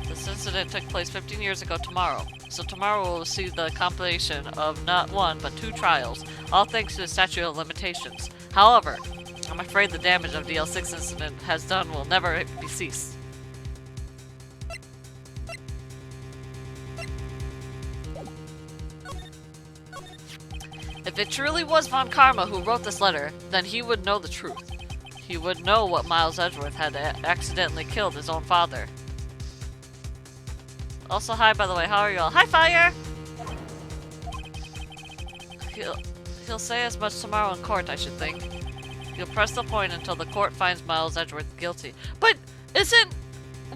This incident took place 15 years ago tomorrow. So tomorrow we'll see the compilation of not one, but 2 trials, all thanks to the statute of limitations. However, I'm afraid the damage of the L6 incident has done will never be ceased. If it truly was Von Karma who wrote this letter, then he would know the truth. He would know what Miles Edgeworth had accidentally killed his own father. Also, hi, by the way, how are you all? Hi, Fire! He'll say as much tomorrow in court, I should think. He'll press the point until the court finds Miles Edgeworth guilty. But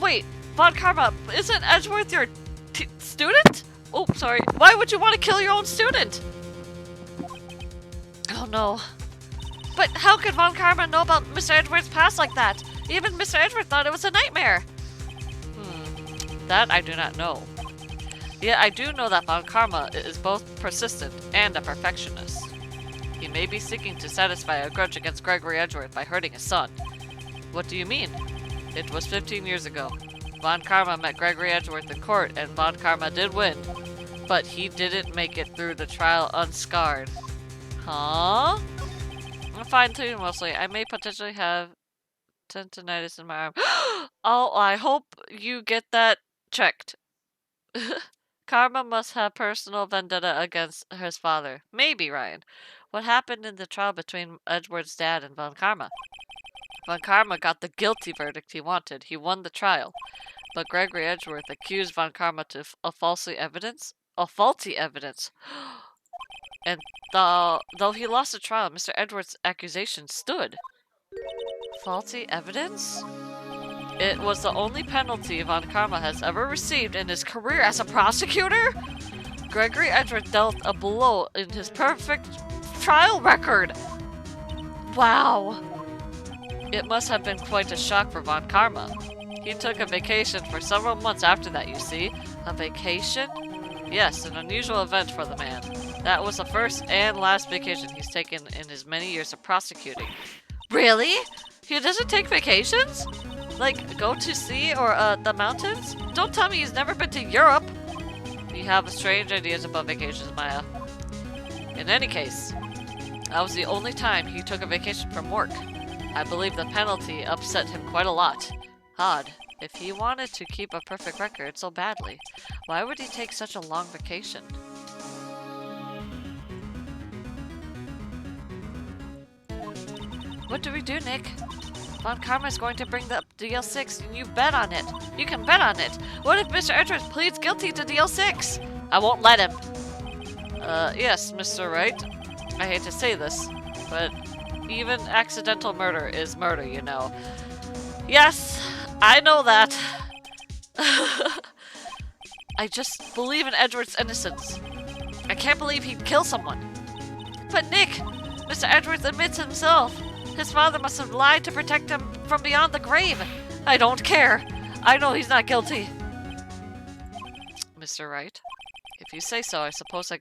wait, Von Karma, isn't Edgeworth your student? Oh, sorry. Why would you want to kill your own student? Oh no. But how could Von Karma know about Mr. Edgeworth's past like that? Even Mr. Edgeworth thought it was a nightmare. That I do not know. Yet I do know that Von Karma is both persistent and a perfectionist. He may be seeking to satisfy a grudge against Gregory Edgeworth by hurting his son. What do you mean? It was 15 years ago. Von Karma met Gregory Edgeworth in court and Von Karma did win. But he didn't make it through the trial unscarred. Huh? I'm fine too, mostly. I may potentially have tendinitis in my arm. Oh, I hope you get that checked. Karma must have personal vendetta against his father. Maybe, Ryan. What happened in the trial between Edgeworth's dad and Von Karma? Von Karma got the guilty verdict he wanted. He won the trial. But Gregory Edgeworth accused Von Karma of faulty evidence? And though he lost the trial, Mr. Edgeworth's accusation stood. Faulty evidence? It was the only penalty Von Karma has ever received in his career as a prosecutor? Gregory Edgeworth dealt a blow in his perfect trial record. Wow. It must have been quite a shock for Von Karma. He took a vacation for several months after that, you see. A vacation? Yes, an unusual event for the man. That was the first and last vacation he's taken in his many years of prosecuting. Really? He doesn't take vacations? Like, go to sea or the mountains? Don't tell me he's never been to Europe! You have strange ideas about vacations, Maya. In any case, that was the only time he took a vacation from work. I believe the penalty upset him quite a lot. Odd. If he wanted to keep a perfect record so badly, why would he take such a long vacation? What do we do, Nick? Von Karma is going to bring the DL6 and you bet on it. You can bet on it. What if Mr. Edgeworth pleads guilty to DL6? I won't let him. Yes, Mr. Wright. I hate to say this, but even accidental murder is murder, you know. Yes, I know that. I just believe in Edgeworth's innocence. I can't believe he'd kill someone. But Nick, Mr. Edgeworth admits himself. His father must have lied to protect him from beyond the grave. I don't care. I know he's not guilty. Mr. Wright, if you say so, I suppose I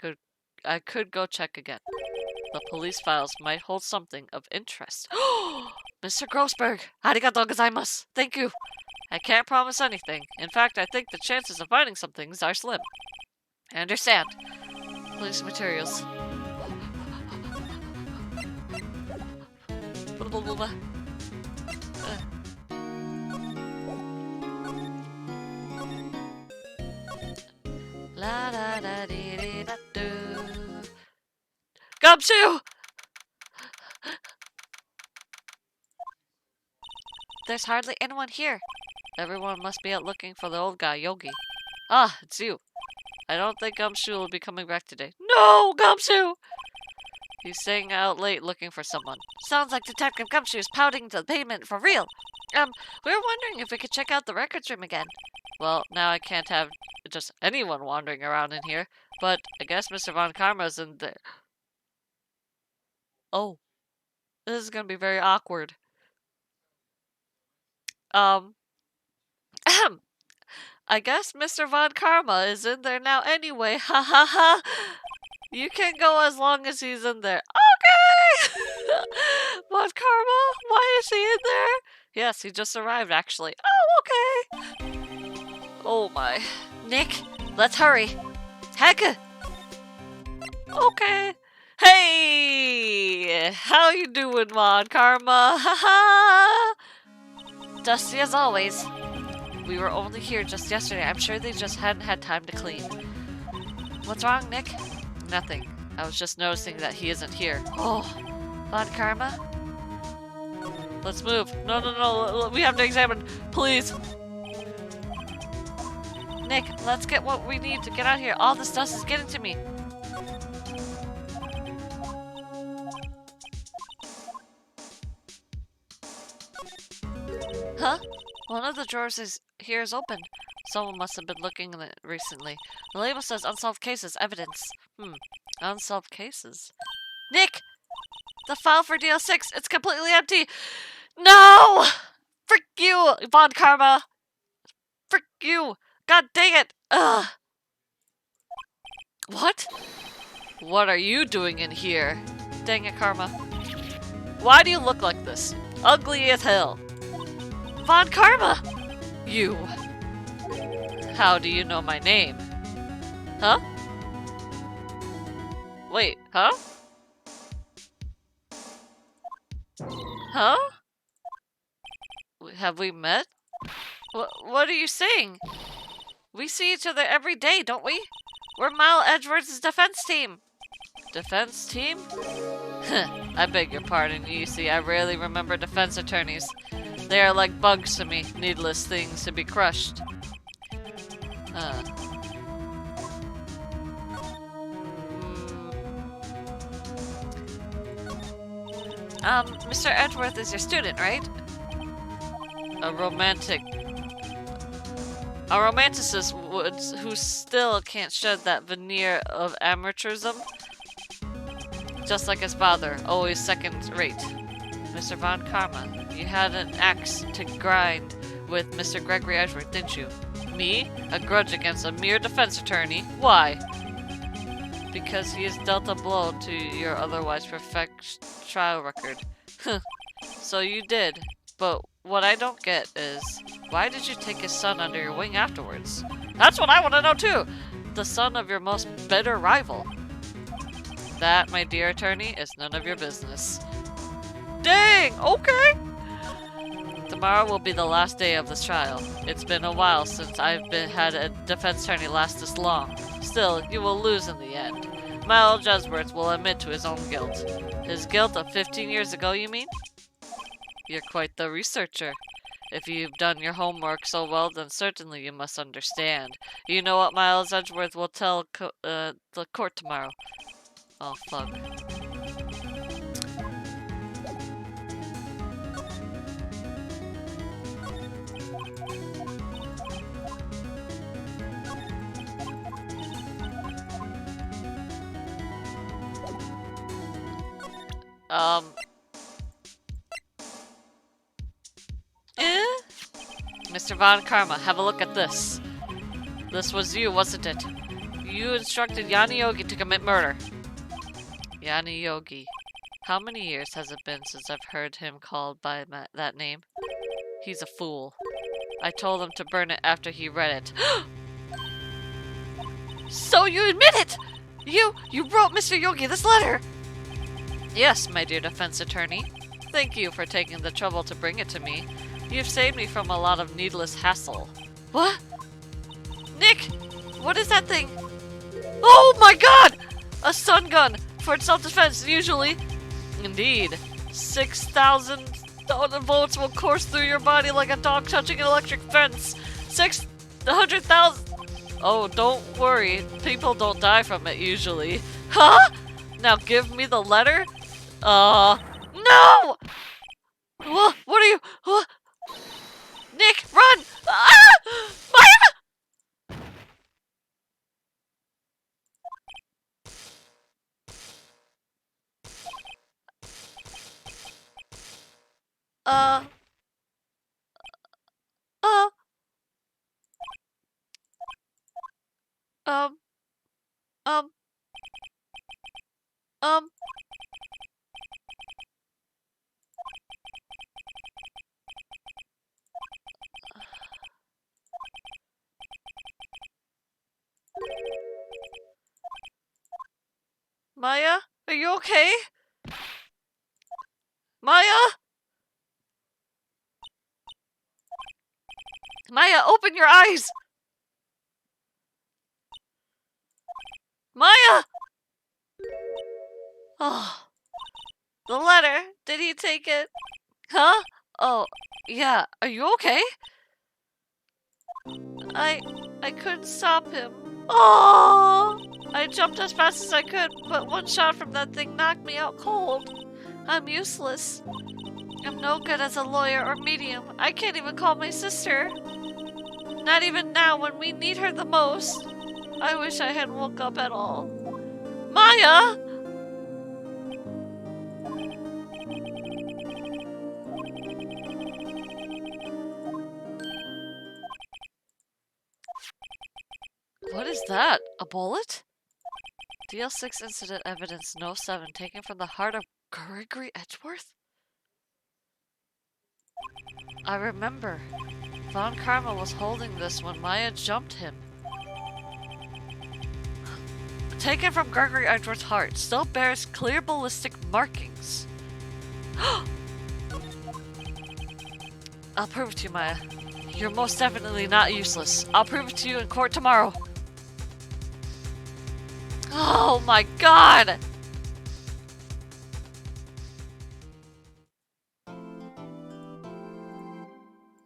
could go check again. The police files might hold something of interest. Mr. Grossberg, arigatou gozaimasu. Thank you. I can't promise anything. In fact, I think the chances of finding some things are slim. I understand. Police materials. Blah, blah, blah, blah. La da da dee dee da do. Gumshoe! There's hardly anyone here. Everyone must be out looking for the old guy, Yogi. Ah, it's you. I don't think Gumshoe will be coming back today. No, Gumshoe! He's staying out late looking for someone. Sounds like Detective Gumshoe is pouting the pavement for real. We were wondering if we could check out the records room again. Well, now I can't have just anyone wandering around in here, but I guess Mr. Von Karma's in there. Oh, this is gonna be very awkward. I guess Mr. Von Karma is in there now anyway. Ha ha ha. You can go as long as he's in there. Okay! Von Karma? Why is he in there? Yes, he just arrived actually. Oh, okay. Oh my. Nick, let's hurry. Heck! Okay. Hey! How you doing, Von Karma? Ha ha! Dusty as always. We were only here just yesterday. I'm sure they just hadn't had time to clean. What's wrong, Nick? Nothing. I was just noticing that he isn't here. Oh, Von Karma? Let's move. No. We have to examine. Please. Nick, let's get what we need to get out of here. All this dust is getting to me. Huh? One of the drawers here is open. Someone must have been looking in it recently. The label says unsolved cases, evidence. Unsolved cases. Nick! The file for DL6, it's completely empty! No! Frick you, Von Karma! Frick you! God dang it! Ugh! What? What are you doing in here? Dang it, Karma. Why do you look like this? Ugly as hell. Von Karma! You. How do you know my name? Huh? Wait, huh? Huh? Have we met? What are you saying? We see each other every day, don't we? We're Mile Edgeworth's defense team. Defense team? I beg your pardon, you see, I rarely remember defense attorneys. They are like bugs to me, needless things to be crushed. Mr. Edgeworth is your student, right? A romanticist who still can't shed that veneer of amateurism. Just like his father, always second rate. Mr. Von Karma, you had an axe to grind with Mr. Gregory Edgeworth, didn't you? Me? A grudge against a mere defense attorney? Why? Because he has dealt a blow to your otherwise perfect trial record. So you did. But what I don't get is, why did you take his son under your wing afterwards? That's what I want to know too! The son of your most bitter rival. That, my dear attorney, is none of your business. Dang! Okay! Tomorrow will be the last day of this trial. It's been a while since I've had a defense attorney last this long. Still, you will lose in the end. Miles Edgeworth will admit to his own guilt. His guilt of 15 years ago, you mean? You're quite the researcher. If you've done your homework so well, then certainly you must understand. You know what Miles Edgeworth will tell the court tomorrow. Oh, fuck. Mr. Von Karma, have a look at this. This was you, wasn't it? You instructed Yanni Yogi to commit murder. Yanni Yogi. How many years has it been since I've heard him called by that name? He's a fool. I told him to burn it after he read it. So you admit it! You wrote Mr. Yogi this letter! Yes, my dear defense attorney. Thank you for taking the trouble to bring it to me. You've saved me from a lot of needless hassle. What? Nick! What is that thing? Oh my god! A stun gun! For self-defense, usually. Indeed. 6,000 volts will course through your body like a dog touching an electric fence. 600,000... Oh, don't worry. People don't die from it, usually. Huh? Now give me the letter? No! What are you... Nick, run! Ah! Maya! Uh... Um... Um... Um... Maya? Are you okay? Maya? Maya, open your eyes! Maya! Oh. The letter. Did he take it? Huh? Oh, yeah. Are you okay? I couldn't stop him. Oh! I jumped as fast as I could, but one shot from that thing knocked me out cold. I'm useless. I'm no good as a lawyer or medium. I can't even call my sister. Not even now when we need her the most. I wish I hadn't woke up at all. Maya! What is that? A bullet? DL6 incident evidence no 7 taken from the heart of Gregory Edgeworth? I remember. Von Karma was holding this when Maya jumped him. Taken from Gregory Edgeworth's heart, still bears clear ballistic markings. I'll prove it to you, Maya. You're most definitely not useless. I'll prove it to you in court tomorrow. Oh my god!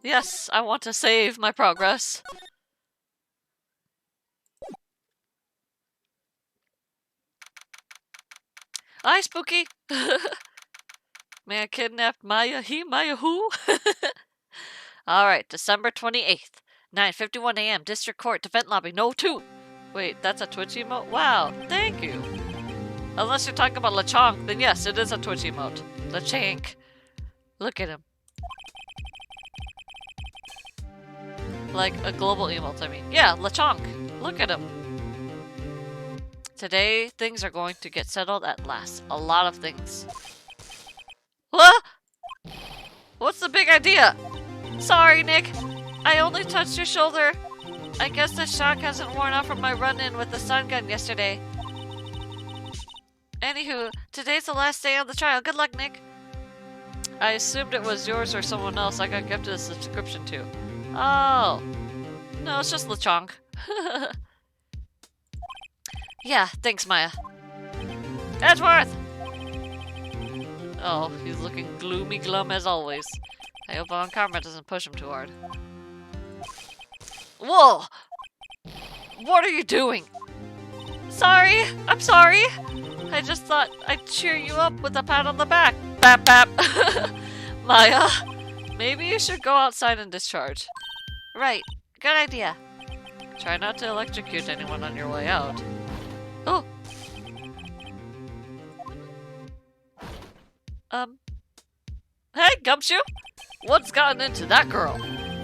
Yes, I want to save my progress. Hi, Spooky! Man kidnapped Maya. He, Maya who? Alright, December 28th, 9:51 a.m. District Court, Defense Lobby, No 2. Wait, that's a Twitch emote? Wow, thank you. Unless you're talking about LeChonk, then yes, it is a Twitch emote. LeChank. Look at him. Like a global emote, I mean. Yeah, LeChonk. Look at him. Today, things are going to get settled at last. A lot of things. What? What's the big idea? Sorry, Nick. I only touched your shoulder. I guess the shock hasn't worn off from my run-in with the stun gun yesterday. Anywho, today's the last day of the trial. Good luck, Nick. I assumed it was yours or someone else I got gifted a subscription to. Oh. No, it's just LeChonk. Yeah, thanks, Maya. Edgeworth! Oh, he's looking gloomy glum as always. I hope Von Karma doesn't push him too hard. Whoa! What are you doing? Sorry, I'm sorry. I just thought I'd cheer you up with a pat on the back. Bap bap. Maya, maybe you should go outside and discharge. Right, good idea. Try not to electrocute anyone on your way out. Oh. Hey, Gumshoe! What's gotten into that girl?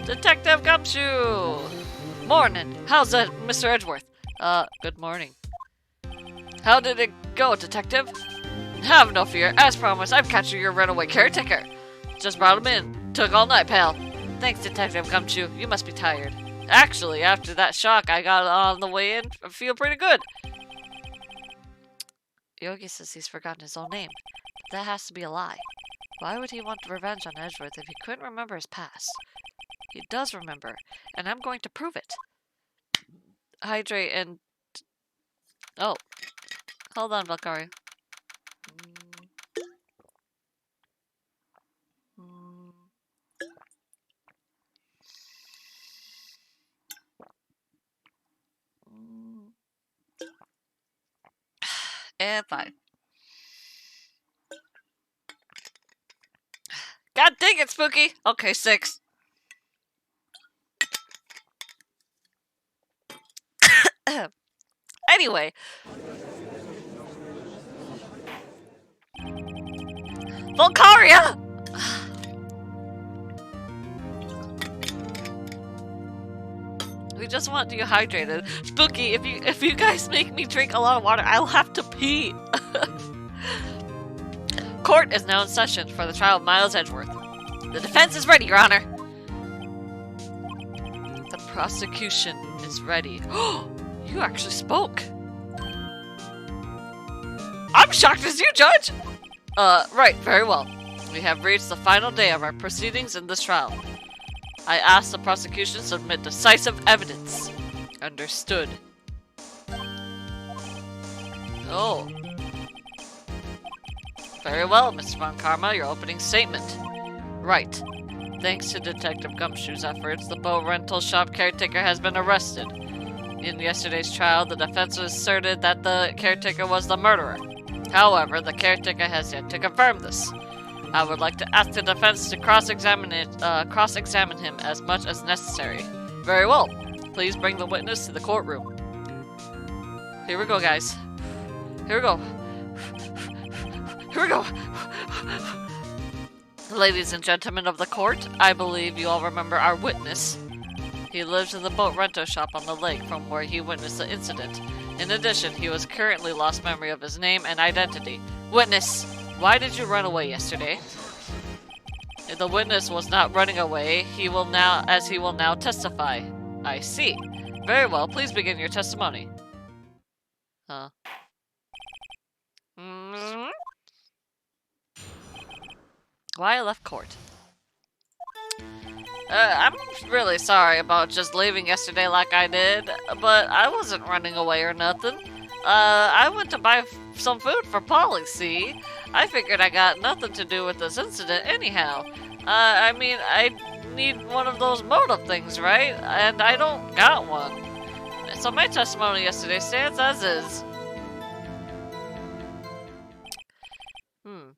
Detective Gumshoe! Morning. How's that, Mr. Edgeworth? Good morning. How did it go, Detective? Have no fear. As promised, I've captured your runaway caretaker. Just brought him in. Took all night, pal. Thanks, Detective Gumshoe. You must be tired. Actually, after that shock I got on the way in, I feel pretty good. Yogi says he's forgotten his own name. But that has to be a lie. Why would he want revenge on Edgeworth if he couldn't remember his past? He does remember, and I'm going to prove it. Hydrate and... Oh. Hold on, Valkyrie. And 5. God dang it, Spooky! Okay, 6. Anyway. Volcaria! We just want you hydrated. Spooky, if you guys make me drink a lot of water, I'll have to pee. Court is now in session for the trial of Miles Edgeworth. The defense is ready, Your Honor. The prosecution is ready. You actually spoke. I'm shocked as you, Judge! Right, very well. We have reached the final day of our proceedings in this trial. I ask the prosecution to submit decisive evidence. Understood. Oh. Very well, Mr. Von Karma, your opening statement. Right. Thanks to Detective Gumshoe's efforts, the boat rental shop caretaker has been arrested. In yesterday's trial, the defense asserted that the caretaker was the murderer. However, the caretaker has yet to confirm this. I would like to ask the defense to cross-examine him as much as necessary. Very well. Please bring the witness to the courtroom. Here we go, guys. Here we go. Here we go. Ladies and gentlemen of the court, I believe you all remember our witness. He lives in the boat rental shop on the lake from where he witnessed the incident. In addition, he was currently lost memory of his name and identity. Witness, why did you run away yesterday? The witness was not running away. He will now testify. I see. Very well. Please begin your testimony. Huh? Why I left court? I'm really sorry about just leaving yesterday like I did, but I wasn't running away or nothing. I went to buy some food for Polly, see? I figured I got nothing to do with this incident anyhow. I mean, I need one of those motive things, right? And I don't got one. So my testimony yesterday stands as is.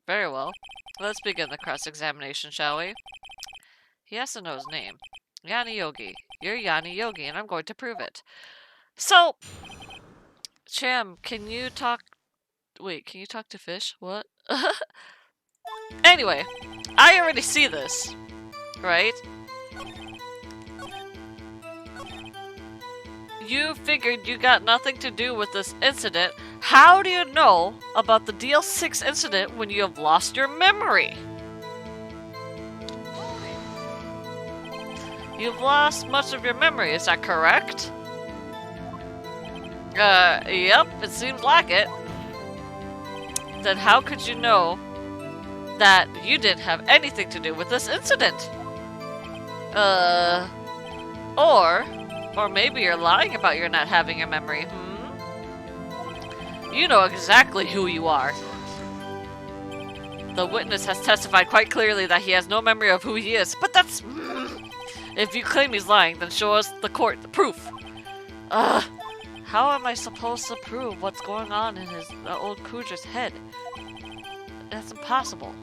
Very well. Let's begin the cross-examination, shall we? He has to know his name. Yanni Yogi. You're Yanni Yogi, and I'm going to prove it. So, Cham, can you talk... Wait, can you talk to fish? What? Anyway, I already see this, right? You figured you got nothing to do with this incident. How do you know about the DL6 incident when you have lost your memory? You've lost much of your memory, is that correct? Yep, it seems like it. Then how could you know that you didn't have anything to do with this incident? Or maybe you're lying about your not having a memory, You know exactly who you are. The witness has testified quite clearly that he has no memory of who he is, but that's... If you claim he's lying, then show us the court the proof. How am I supposed to prove what's going on in his old Kudra's head? That's impossible.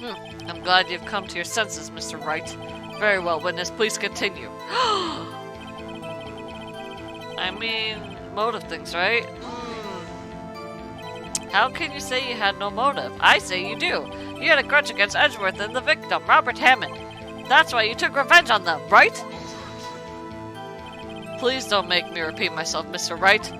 I'm glad you've come to your senses, Mr. Wright. Very well, witness, please continue. I mean, motive things, right? How can you say you had no motive? I say you do. You had a grudge against Edgeworth and the victim, Robert Hammond. That's why you took revenge on them, right? Please don't make me repeat myself, Mr. Wright.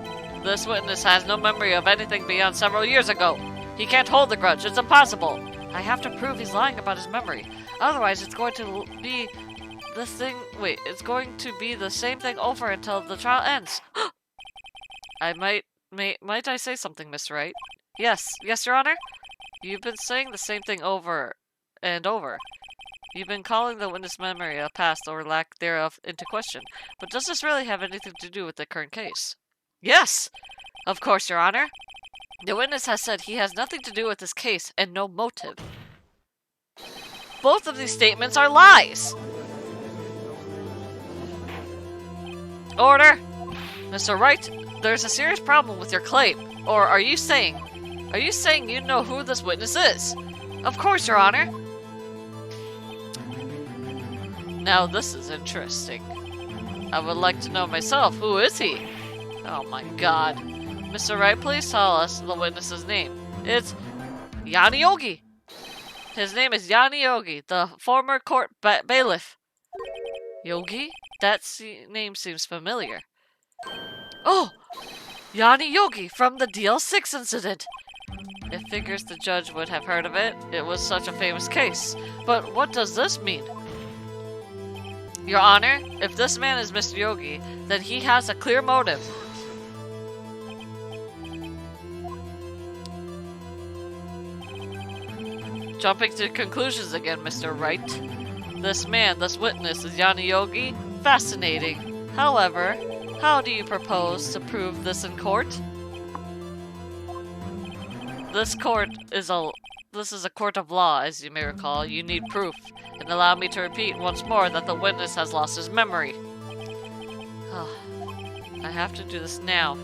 This witness has no memory of anything beyond several years ago. He can't hold the grudge. It's impossible. I have to prove he's lying about his memory. Otherwise, it's going to be this thing... Wait, it's going to be the same thing over until the trial ends. Might I say something, Mr. Wright? Yes, Your Honor? You've been saying the same thing over and over. You've been calling the witness memory of past or lack thereof into question. But does this really have anything to do with the current case? Yes! Of course, Your Honor. The witness has said he has nothing to do with this case and no motive. Both of these statements are lies! Order! Mr. Wright, there's a serious problem with your claim. Or are you saying you know who this witness is? Of course, Your Honor. Now this is interesting. I would like to know myself, who is he? Oh my god. Mr. Wright, please tell us the witness's name. It's Yogi. His name is Yogi, the former court bailiff. Yogi? That name seems familiar. Oh! Yogi from the DL6 incident! It figures the judge would have heard of it. It was such a famous case. But what does this mean? Your Honor, if this man is Mr. Yogi, then he has a clear motive. Jumping to conclusions again, Mr. Wright. This witness is Yogi? Fascinating. However, how do you propose to prove this in court? This is a court of law, as you may recall. You need proof. And allow me to repeat once more that the witness has lost his memory. Oh, I have to do this now.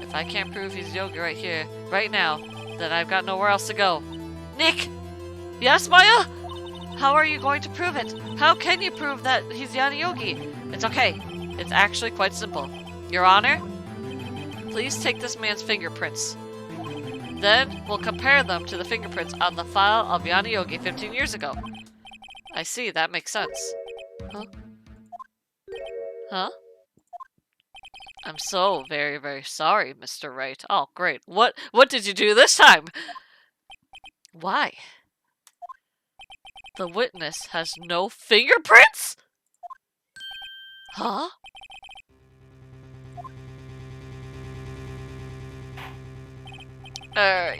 If I can't prove he's Yogi right here, right now, then I've got nowhere else to go. Nick! Yes, Maya? How are you going to prove it? How can you prove that he's Yogi? It's okay. It's actually quite simple. Your Honor, please take this man's fingerprints. Then we'll compare them to the fingerprints on the file of Yogi 15 years ago. I see, that makes sense. Huh? Huh? I'm so very, very sorry, Mr. Wright. Oh, great. What did you do this time? Why? The witness has no fingerprints? Huh?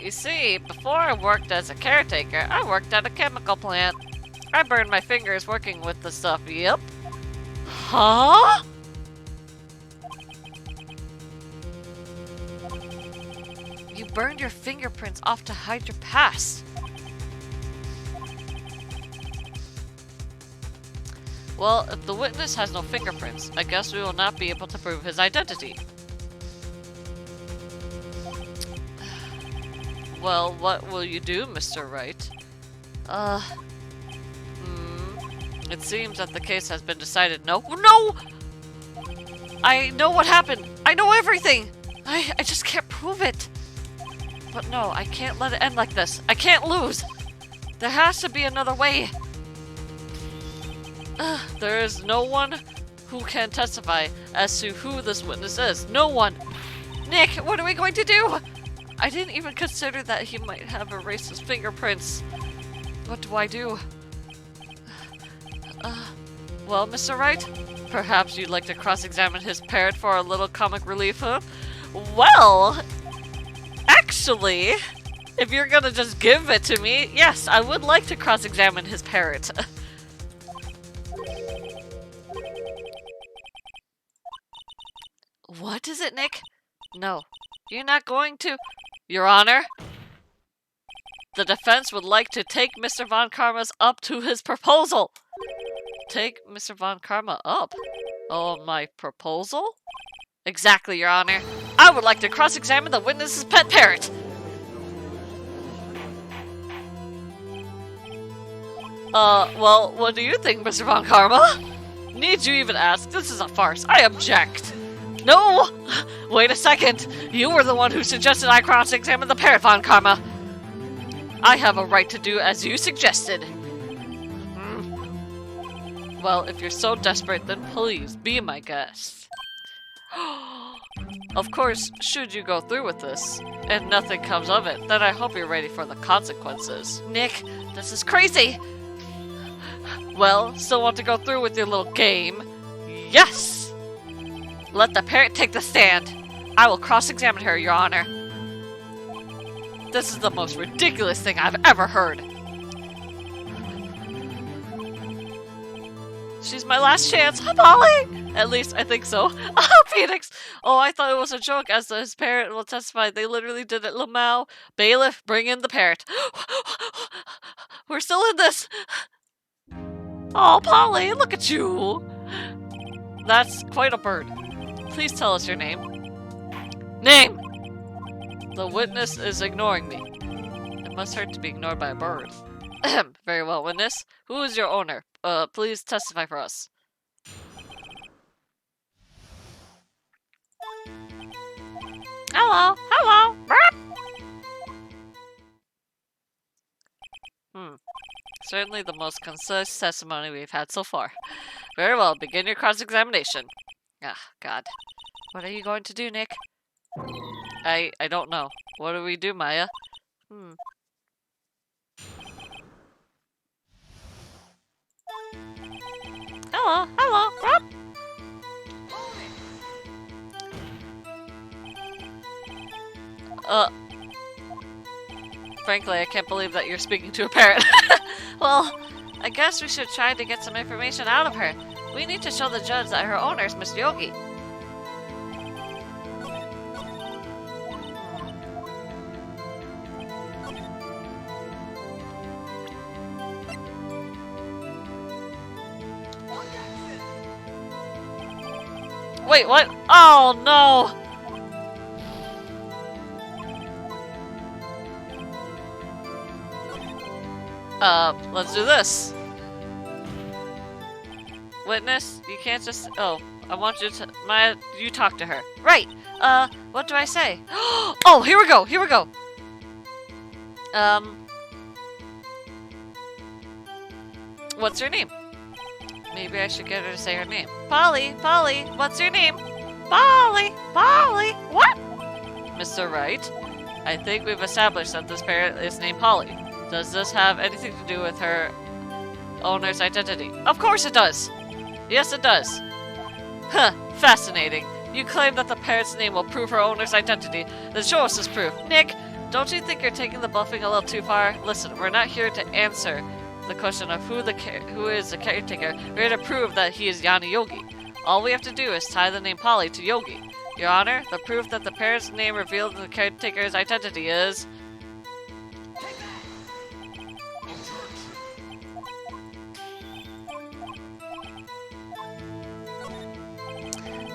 You see, before I worked as a caretaker, I worked at a chemical plant. I burned my fingers working with the stuff, yep. Huh? You burned your fingerprints off to hide your past. Well, if the witness has no fingerprints, I guess we will not be able to prove his identity. Well, what will you do, Mr. Wright? It seems that the case has been decided. No! No! I know what happened! I know everything! I just can't prove it! But no, I can't let it end like this. I can't lose! There has to be another way! There is no one who can testify as to who this witness is. No one! Nick, what are we going to do? I didn't even consider that he might have erased his fingerprints. What do I do? Well, Mr. Wright, perhaps you'd like to cross-examine his parrot for a little comic relief, huh? Well, actually, if you're gonna just give it to me, yes, I would like to cross-examine his parrot. What is it, Nick? No, you're not going to. Your Honor, the defense would like to take Mr. Von Karma's up to his proposal. Take Mr. Von Karma up? Oh, my proposal? Exactly, Your Honor. I would like to cross-examine the witness's pet parrot. Well, what do you think, Mr. Von Karma? Need you even ask? This is a farce. I object. No! Wait a second. You were the one who suggested I cross-examine the parrot, Von Karma. I have a right to do as you suggested. Well, if you're so desperate, then please be my guest. Of course, should you go through with this, and nothing comes of it, then I hope you're ready for the consequences. Nick, this is crazy! Well, still want to go through with your little game? Yes! Let the parrot take the stand. I will cross-examine her, Your Honor. This is the most ridiculous thing I've ever heard. She's my last chance. Polly! At least, I think so. Phoenix! Oh, I thought it was a joke, as his parrot will testify. They literally did it, Lamau. Bailiff, bring in the parrot. We're still in this. Oh, Polly, look at you. That's quite a bird. Please tell us your name. Name! The witness is ignoring me. It must hurt to be ignored by a bird. Very well, witness. Who is your owner? Please testify for us. Hello, hello. Certainly the most concise testimony we've had so far. Very well, begin your cross-examination. Ah, God. What are you going to do, Nick? I don't know. What do we do, Maya? Hello, hello, Rob. Frankly, I can't believe that you're speaking to a parrot. Well, I guess we should try to get some information out of her. We need to show the judge that her owner is Miss Yogi. Wait, what? Oh, no! Let's do this. Witness, you can't just... Oh, I want you to... Maya, you talk to her. Right! What do I say? Oh, here we go! Here we go! What's your name? Maybe I should get her to say her name. Polly, Polly, what's your name? Polly, Polly, what? Mr. Wright, I think we've established that this parrot is named Polly. Does this have anything to do with her owner's identity? Of course it does! Yes, it does. Huh, fascinating. You claim that the parrot's name will prove her owner's identity. Then show us this proof. Nick, don't you think you're taking the bluffing a little too far? Listen, we're not here to answer the question of who is the caretaker. We're here to prove that he is Yanni Yogi. All we have to do is tie the name Polly to Yogi. Your Honor, the proof that the parrot's name revealed the caretaker's identity is...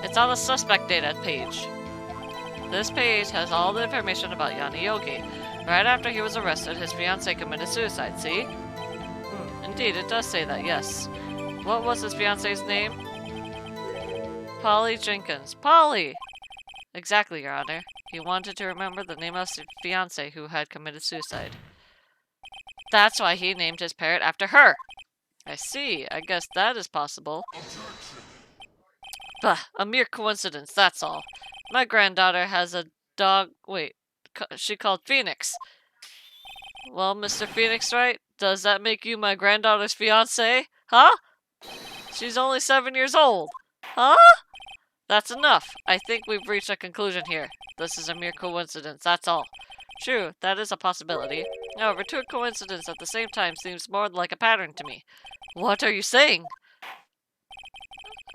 It's on the suspect data page. This page has all the information about Yanni Yogi. Right after he was arrested, his fiancée committed suicide, see? Indeed, it does say that, yes. What was his fiancée's name? Polly Jenkins. Polly! Exactly, Your Honor. He wanted to remember the name of his fiancée who had committed suicide. That's why he named his parrot after her! I see. I guess that is possible. Bah, a mere coincidence, that's all. My granddaughter has a dog... Wait, she called Phoenix. Well, Mr. Phoenix, right? Does that make you my granddaughter's fiancé? Huh? She's only 7 years old. Huh? That's enough. I think we've reached a conclusion here. This is a mere coincidence, that's all. True, that is a possibility. However, two coincidences at the same time seems more like a pattern to me. What are you saying?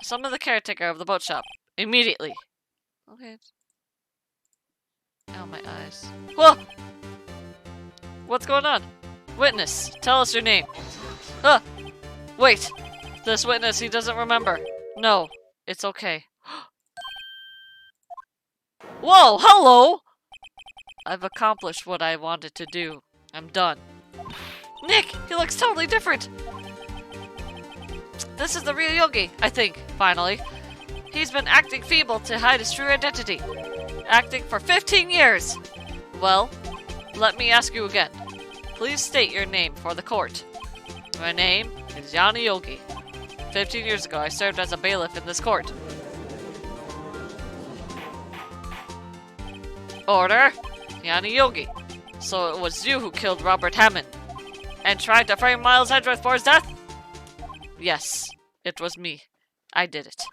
Summon the caretaker of the boat shop. Immediately. Okay. Ow, my eyes. Whoa! What's going on? Witness, tell us your name. Huh! Wait! This witness, he doesn't remember. No, it's okay. Whoa! Hello! I've accomplished what I wanted to do. I'm done. Nick! He looks totally different! This is the real Yogi, I think, finally. He's been acting feeble to hide his true identity. Acting for 15 years! Well, let me ask you again. Please state your name for the court. My name is Yanni Yogi. 15 years ago, I served as a bailiff in this court. Order! Yanni Yogi. So it was you who killed Robert Hammond and tried to frame Miles Edgeworth for his death? Yes, it was me. I did it.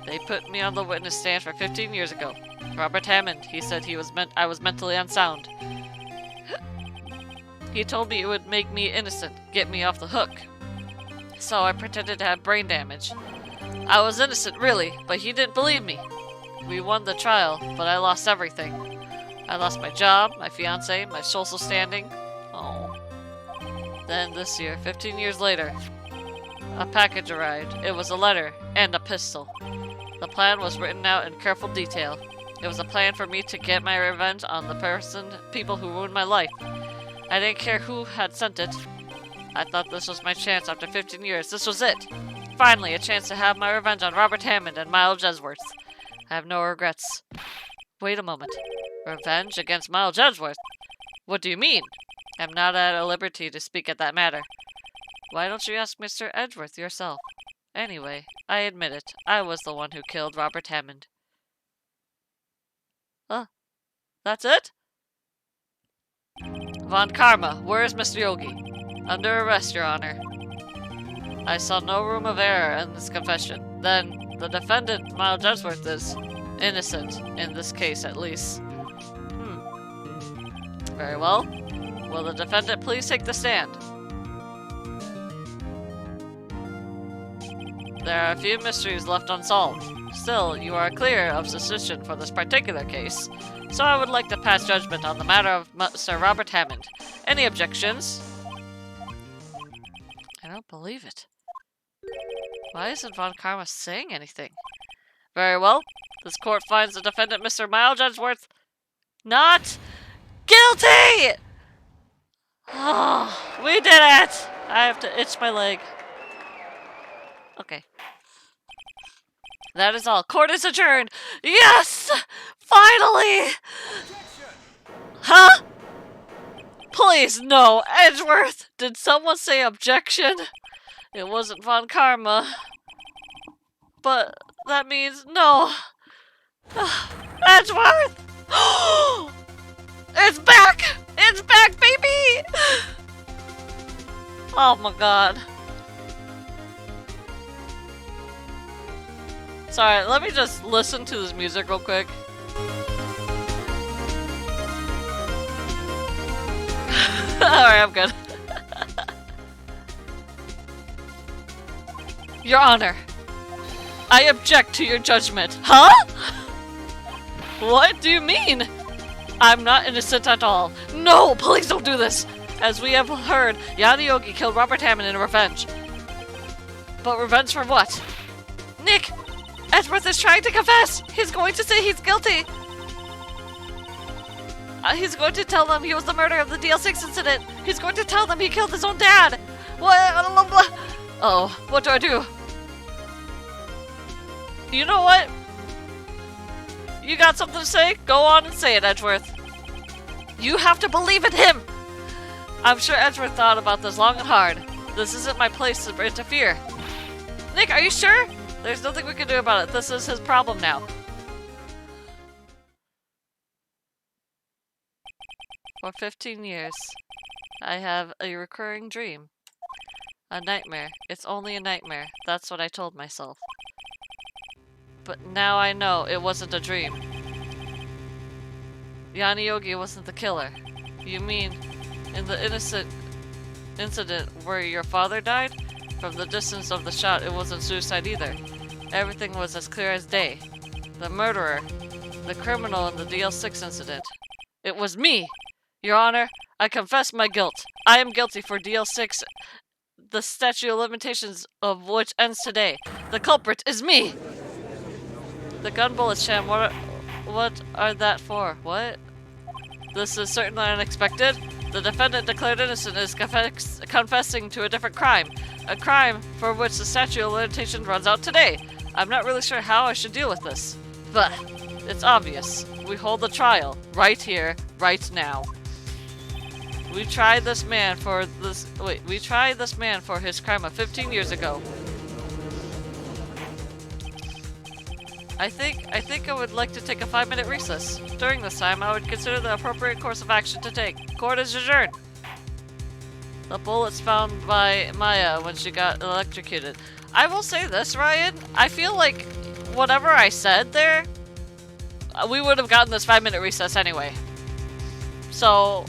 They put me on the witness stand for 15 years ago. Robert Hammond, he said I was mentally unsound. He told me it would make me innocent, get me off the hook. So I pretended to have brain damage. I was innocent, really, but he didn't believe me. We won the trial, but I lost everything. I lost my job, my fiancé, my social standing. Oh. Then this year, 15 years later, a package arrived. It was a letter and a pistol. The plan was written out in careful detail. It was a plan for me to get my revenge on the people who ruined my life. I didn't care who had sent it. I thought this was my chance after 15 years. This was it. Finally, a chance to have my revenge on Robert Hammond and Miles Edgeworth. I have no regrets. Wait a moment. Revenge against Miles Edgeworth? What do you mean? I'm not at liberty to speak at that matter. Why don't you ask Mr. Edgeworth yourself? Anyway, I admit it. I was the one who killed Robert Hammond. That's it? Von Karma, where is Mr. Yogi? Under arrest, Your Honor. I saw no room of error in this confession. Then, the defendant, Miles Edgeworth, is innocent, in this case at least. Very well. Will the defendant please take the stand? There are a few mysteries left unsolved. Still, you are clear of suspicion for this particular case, so I would like to pass judgment on the matter of Sir Robert Hammond. Any objections? I don't believe it. Why isn't Von Karma saying anything? Very well. This court finds the defendant, Mr. Miles Edgeworth, not guilty! Oh, we did it! I have to itch my leg. Okay. That is all. Court is adjourned. Yes! Finally! Huh? Please, no. Edgeworth! Did someone say objection? It wasn't Von Karma. But that means no. Edgeworth! It's back! It's back, baby! Oh my god. Sorry, let me just listen to this music real quick. Alright, I'm good. Your Honor, I object to your judgment. Huh? What do you mean? I'm not innocent at all. No, please don't do this. As we have heard, Yogi killed Robert Hammond in revenge. But revenge for what? Nick! Edgeworth is trying to confess! He's going to say he's guilty! He's going to tell them he was the murderer of the DL6 incident! He's going to tell them he killed his own dad! What? Oh, what do I do? You know what? You got something to say? Go on and say it, Edgeworth. You have to believe in him! I'm sure Edgeworth thought about this long and hard. This isn't my place to interfere. Nick, are you sure? There's nothing we can do about it. This is his problem now. For 15 years, I have a recurring dream. A nightmare. It's only a nightmare. That's what I told myself. But now I know it wasn't a dream. Yogi wasn't the killer. You mean, in the innocent incident where your father died? From the distance of the shot, it wasn't suicide either. Everything was as clear as day. The murderer, the criminal in the DL6 incident. It was me! Your Honor, I confess my guilt. I am guilty for DL6, the statute of limitations of which ends today. The culprit is me! The gun bullets, Sham, what are that for? What? This is certainly unexpected. The defendant declared innocent is confessing to a different crime. A crime for which the statute of limitations runs out today. I'm not really sure how I should deal with this. But it's obvious. We hold the trial. Right here, right now. We tried this man for his crime of 15 years ago. I think I would like to take a 5-minute recess. During this time, I would consider the appropriate course of action to take. Court is adjourned. The bullets found by Maya when she got electrocuted. I will say this, Ryan. I feel like whatever I said there, we would have gotten this 5-minute recess anyway. So,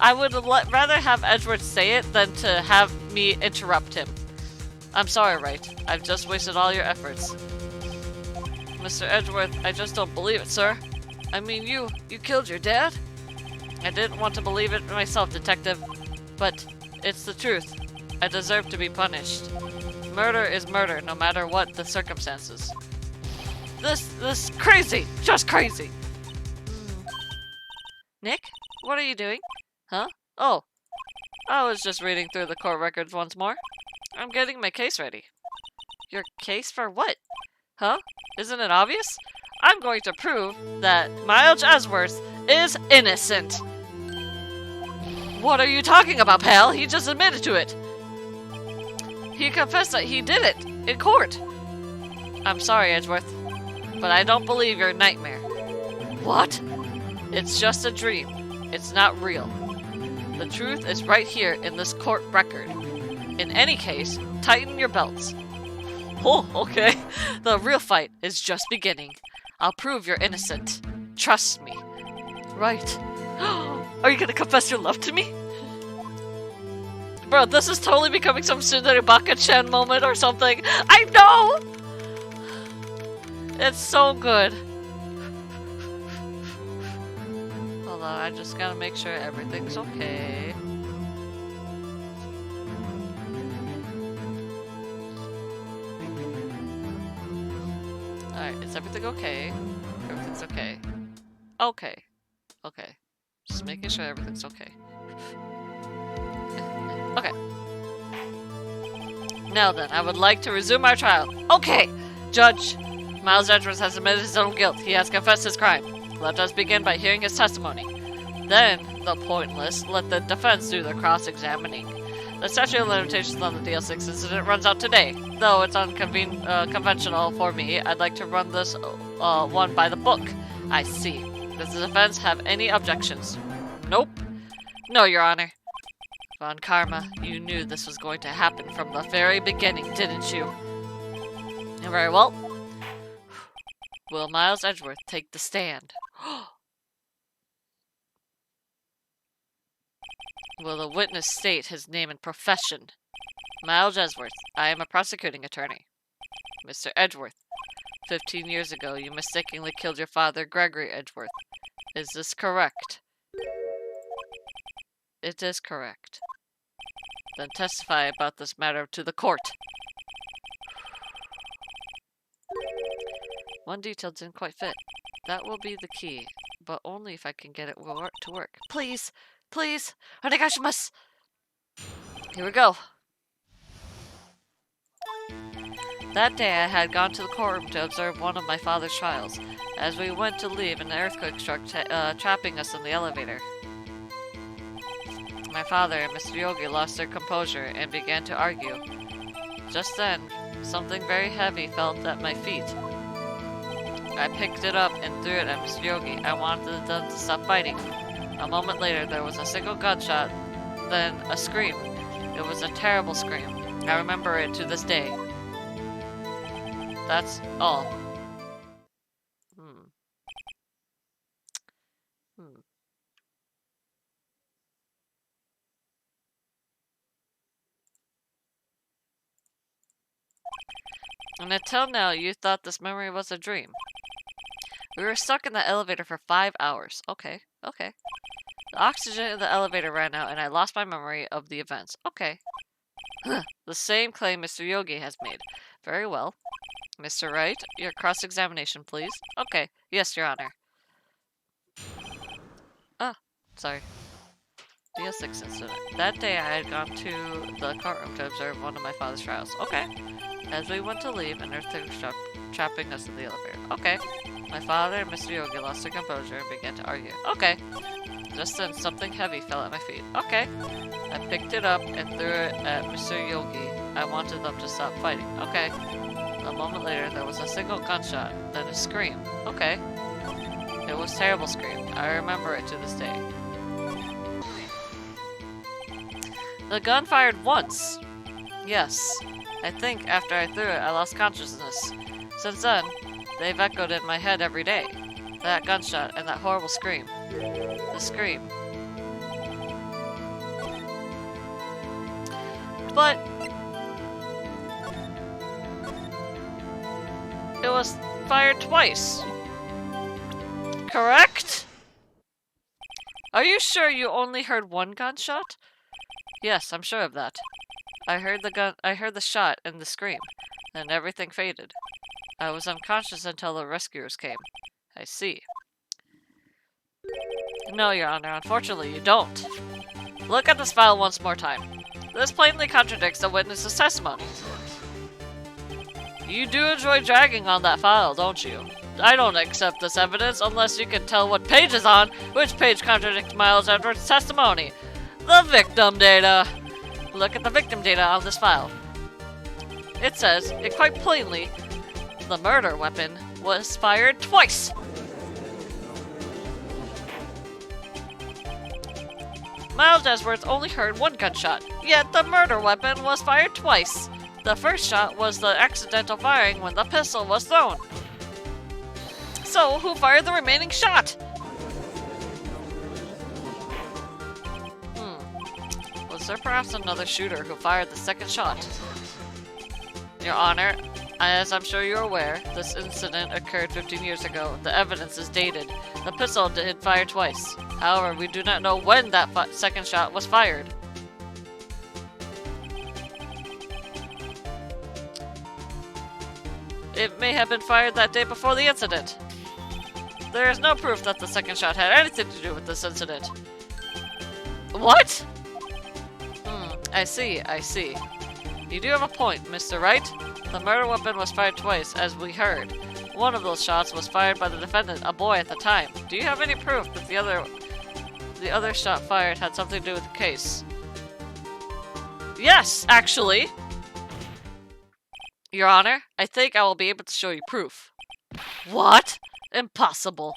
I would rather have Edgeworth say it than to have me interrupt him. I'm sorry, Wright. I've just wasted all your efforts. Mr. Edgeworth, I just don't believe it, sir. I mean, you killed your dad? I didn't want to believe it myself, Detective. But it's the truth. I deserve to be punished. Murder is murder, no matter what the circumstances. This crazy! Just crazy! Nick? What are you doing? Huh? Oh. I was just reading through the court records once more. I'm getting my case ready. Your case for what? Huh? Isn't it obvious? I'm going to prove that Miles Edgeworth is innocent. What are you talking about, pal? He just admitted to it. He confessed that he did it in court. I'm sorry, Edgeworth, but I don't believe your nightmare. What? It's just a dream. It's not real. The truth is right here in this court record. In any case, tighten your belts. Oh, okay. The real fight is just beginning. I'll prove you're innocent. Trust me. Right. Are you gonna confess your love to me? Bro, this is totally becoming some Tsundere Baka-chan moment or something. I know! It's so good. Hold on, I just gotta make sure everything's okay. Alright, is everything okay? Everything's okay. Okay. Okay. Just making sure everything's okay. Okay. Now then, I would like to resume our trial. Okay! Judge, Miles Edgeworth has admitted his own guilt. He has confessed his crime. Let us begin by hearing his testimony. Then, the pointless, let the defense do the cross-examining. The statute of limitations on the DL6 incident runs out today. Though it's unconventional for me, I'd like to run this one by the book. I see. Does the defense have any objections? Nope. No, Your Honor. Von Karma, you knew this was going to happen from the very beginning, didn't you? Very well. Will Miles Edgeworth take the stand? Will the witness state his name and profession? Miles Edgeworth, I am a prosecuting attorney. Mr. Edgeworth, 15 years ago you mistakenly killed your father, Gregory Edgeworth. Is this correct? It is correct. Then testify about this matter to the court. One detail didn't quite fit. That will be the key, but only if I can get it to work. Please! Please! Onegaishimasu! Here we go. That day I had gone to the courtroom to observe one of my father's trials. As we went to leave, an earthquake struck, trapping us in the elevator. My father and Mr. Yogi lost their composure and began to argue. Just then, something very heavy fell at my feet. I picked it up and threw it at Mr. Yogi. I wanted them to stop fighting. A moment later, there was a single gunshot, then a scream. It was a terrible scream. I remember it to this day. That's all. And until now, you thought this memory was a dream. We were stuck in the elevator for 5 hours. Okay, okay. The oxygen in the elevator ran out and I lost my memory of the events. Okay. The same claim Mr. Yogi has made. Very well. Mr. Wright, your cross-examination, please. Okay. Yes, Your Honor. Ah, sorry. DL6 incident. That day I had gone to the courtroom to observe one of my father's trials. Okay. As we went to leave, an earthquake struck, trapping us in the elevator. Okay. My father and Mr. Yogi lost their composure and began to argue. Okay. Just then, something heavy fell at my feet. Okay. I picked it up and threw it at Mr. Yogi. I wanted them to stop fighting. Okay. A moment later, there was a single gunshot, then a scream. Okay. It was a terrible scream. I remember it to this day. The gun fired once. Yes. I think after I threw it, I lost consciousness. Since then, they've echoed in my head every day. That gunshot and that horrible scream. The scream. But it was fired twice. Correct? Are you sure you only heard one gunshot? Yes, I'm sure of that. I heard the shot and the scream, and everything faded. I was unconscious until the rescuers came. I see. No, Your Honor, unfortunately you don't. Look at this file once more time. This plainly contradicts the witness's testimony. You do enjoy dragging on that file, don't you? I don't accept this evidence unless you can tell what page is on, which page contradicts Miles Edwards' testimony. The victim data. Look at the victim data on this file. It says, it quite plainly, the murder weapon was fired twice. Miles Edwards only heard one gunshot, yet the murder weapon was fired twice. The first shot was the accidental firing when the pistol was thrown. So, who fired the remaining shot? Was there perhaps another shooter who fired the second shot? Your Honor, as I'm sure you're aware, this incident occurred 15 years ago. The evidence is dated. The pistol did fire twice. However, we do not know when that second shot was fired. It may have been fired that day before the incident. There is no proof that the second shot had anything to do with this incident. What? I see. You do have a point, Mr. Wright. The murder weapon was fired twice, as we heard. One of those shots was fired by the defendant, a boy at the time. Do you have any proof that the other shot fired had something to do with the case? Yes, actually. Your Honor, I think I will be able to show you proof. What? Impossible.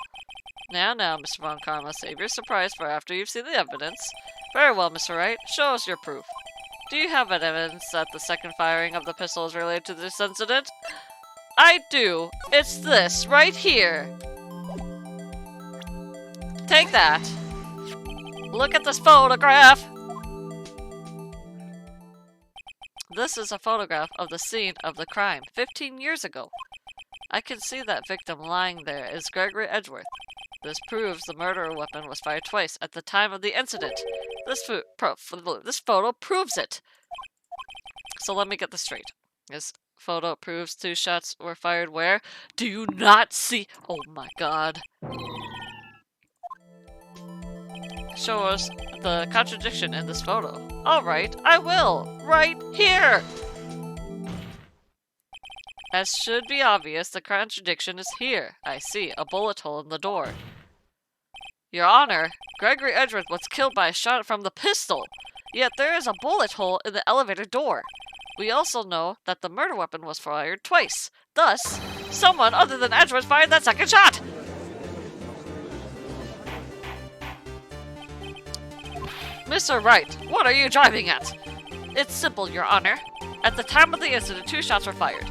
Now, Mr. Von Karma, save your surprise for after you've seen the evidence. Very well, Mr. Wright. Show us your proof. Do you have evidence that the second firing of the pistol is related to this incident? I do. It's this, right here. Take that. Look at this photograph. This is a photograph of the scene of the crime 15 years ago. I can see that victim lying there is Gregory Edgeworth. This proves the murder weapon was fired twice at the time of the incident. This photo proves it. So let me get this straight. This photo proves two shots were fired where? Do you not see? Oh my god. Show us the contradiction in this photo. Alright, I will. Right here. As should be obvious, the contradiction is here. I see a bullet hole in the door. Your Honor, Gregory Edgeworth was killed by a shot from the pistol, yet there is a bullet hole in the elevator door. We also know that the murder weapon was fired twice. Thus, someone other than Edgeworth fired that second shot! Mr. Wright, what are you driving at? It's simple, Your Honor. At the time of the incident, two shots were fired.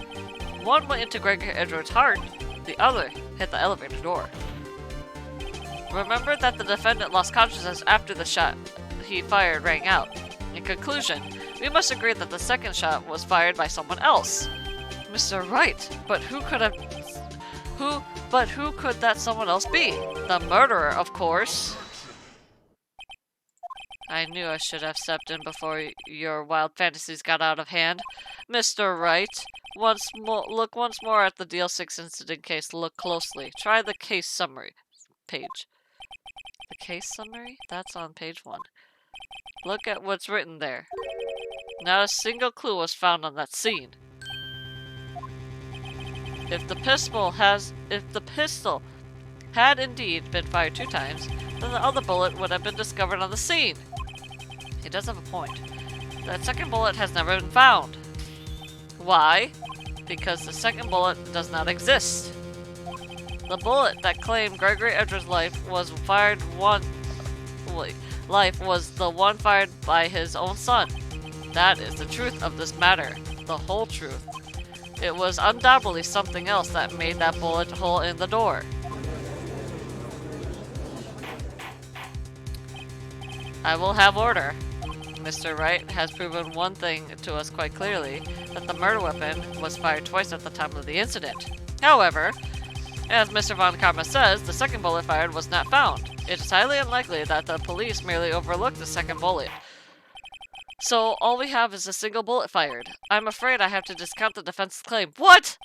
One went into Gregory Edgeworth's heart, the other hit the elevator door. Remember that the defendant lost consciousness after the shot he fired rang out. In conclusion, we must agree that the second shot was fired by someone else. Mr. Wright, but who could that someone else be? The murderer, of course. I knew I should have stepped in before your wild fantasies got out of hand. Mr. Wright, look once more at the DL6 incident case. Look closely. Try the case summary page. The case summary? That's on page 1. Look at what's written there. Not a single clue was found on that scene. If the pistol had indeed been fired 2 times, then the other bullet would have been discovered on the scene. He does have a point. That second bullet has never been found. Why? Because the second bullet does not exist. The bullet that claimed Gregory Edgeworth's life was fired life was the one fired by his own son. That is the truth of this matter. The whole truth. It was undoubtedly something else that made that bullet hole in the door. I will have order. Mr. Wright has proven one thing to us quite clearly, that the murder weapon was fired twice at the time of the incident. However, as Mr. Von Karma says, the second bullet fired was not found. It is highly unlikely that the police merely overlooked the second bullet. So all we have is a single bullet fired. I'm afraid I have to discount the defense's claim. What?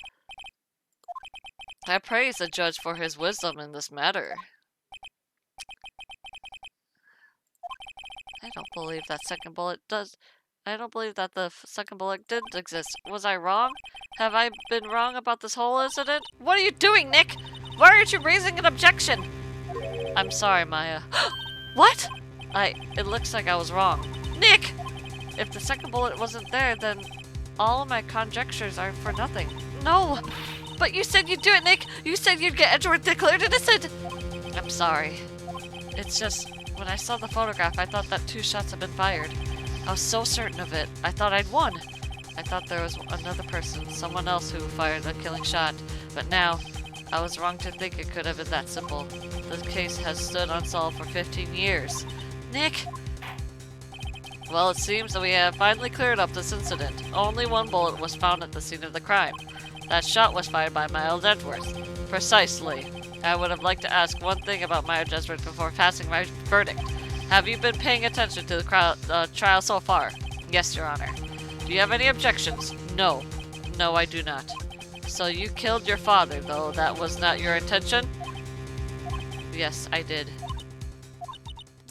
I praise the judge for his wisdom in this matter. I don't believe that second bullet does. I don't believe that the second bullet did exist. Was I wrong? Have I been wrong about this whole incident? What are you doing, Nick? Why aren't you raising an objection? I'm sorry, Maya. What? It looks like I was wrong. Nick! If the second bullet wasn't there, then all of my conjectures are for nothing. No! But you said you'd do it, Nick! You said you'd get Edward declared innocent! I'm sorry. It's just, when I saw the photograph, I thought that 2 shots had been fired. I was so certain of it. I thought I'd won. I thought there was another person, someone else who fired the killing shot. But now, I was wrong to think it could have been that simple. The case has stood unsolved for 15 years. Nick! Well, it seems that we have finally cleared up this incident. Only 1 bullet was found at the scene of the crime. That shot was fired by Miles Edwards. Precisely. I would have liked to ask one thing about Miles Edwards before passing my verdict. Have you been paying attention to the trial so far? Yes, Your Honor. Do you have any objections? No. No, I do not. So you killed your father, though that was not your intention? Yes, I did.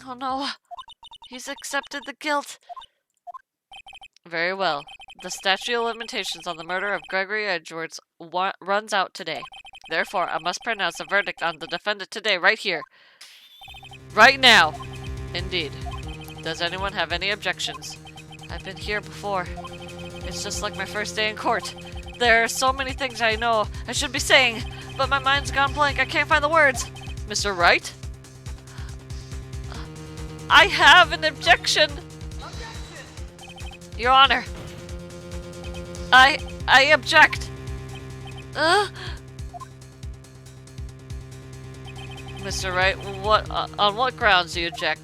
Oh no. He's accepted the guilt. Very well. The statute of limitations on the murder of Gregory Edwards runs out today. Therefore, I must pronounce a verdict on the defendant today, right here. Right now. Indeed. Does anyone have any objections? I've been here before. It's just like my first day in court. There are so many things I know I should be saying, but my mind's gone blank. I can't find the words. Mr. Wright? I have an objection. Your Honor. I object. Mr. Wright, on what grounds do you object?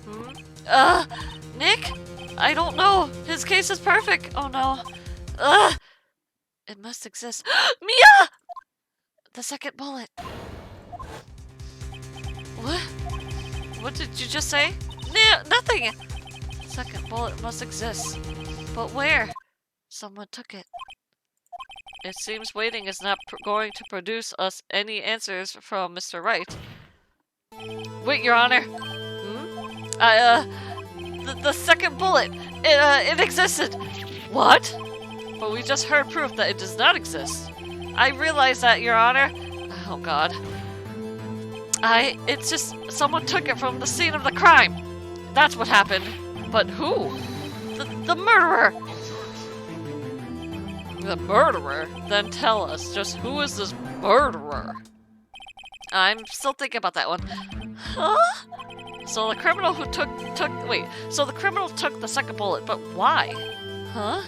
Nick? I don't know. His case is perfect. Oh no. It must exist. Mia! The second bullet. What? What did you just say? Nothing! Second bullet must exist. But where? Someone took it. It seems waiting is not going to produce us any answers from Mr. Wright. Wait, Your Honor. The second bullet. It existed. What? But we just heard proof that it does not exist. I realize that, Your Honor. Oh God. It's just someone took it from the scene of the crime. That's what happened. But who? The murderer. The murderer? Then tell us, just who is this murderer? I'm still thinking about that one. Huh? So the criminal who so the criminal took the second bullet, but why? Huh?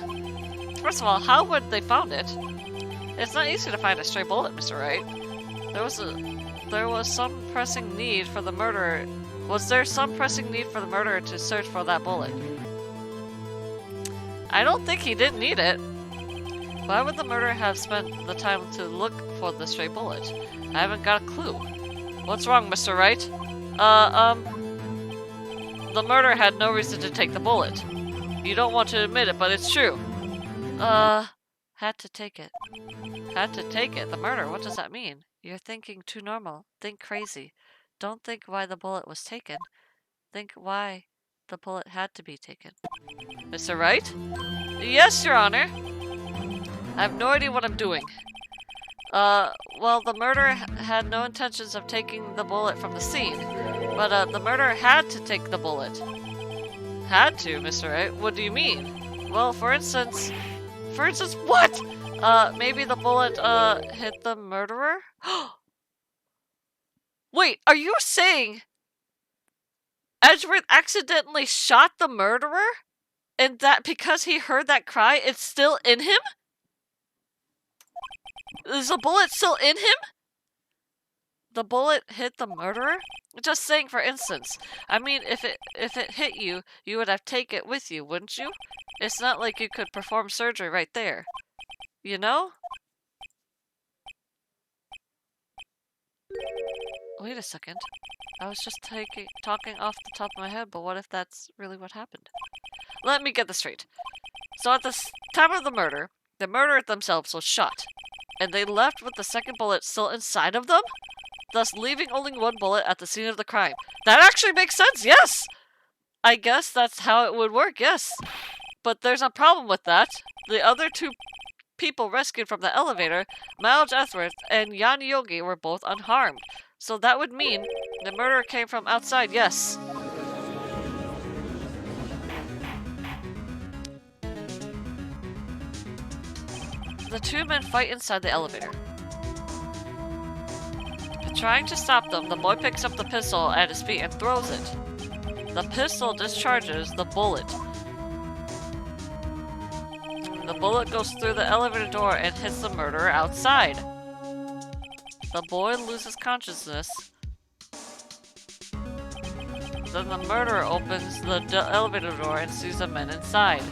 First of all, how would they found it? It's not easy to find a stray bullet, Mr. Wright. There was some pressing need for the murderer. Was there some pressing need for the murderer to search for that bullet? I don't think he didn't need it. Why would the murderer have spent the time to look for the stray bullet? I haven't got a clue. What's wrong, Mr. Wright? The murderer had no reason to take the bullet. You don't want to admit it, but it's true. Had to take it. Had to take it? The murder, what does that mean? You're thinking too normal. Think crazy. Don't think why the bullet was taken. Think why the bullet had to be taken. Mr. Wright? Yes, Your Honor. I have no idea what I'm doing. Well, the murderer had no intentions of taking the bullet from the scene. But, the murderer had to take the bullet. Had to, Mr. Wright? What do you mean? Well, for instance... For instance, what? Maybe the bullet, hit the murderer? Wait, are you saying... Edgeworth accidentally shot the murderer? And that because he heard that cry, it's still in him? Is the bullet still in him? The bullet hit the murderer? Just saying, for instance. I mean, if it hit you, you would have taken it with you, wouldn't you? It's not like you could perform surgery right there. You know? Wait a second. I was just talking off the top of my head, but what if that's really what happened? Let me get this straight. So at the time of the murderer themselves was shot, and they left with the second bullet still inside of them, thus leaving only one bullet at the scene of the crime. That actually makes sense, yes! I guess that's how it would work, yes. But there's a problem with that. The other two people rescued from the elevator, Miles Edgeworth and Yogi, were both unharmed. So that would mean the murderer came from outside, yes. The two men fight inside the elevator. Trying to stop them, the boy picks up the pistol at his feet and throws it. The pistol discharges the bullet. The bullet goes through the elevator door and hits the murderer outside. The boy loses consciousness. Then the murderer opens the elevator door and sees the men inside.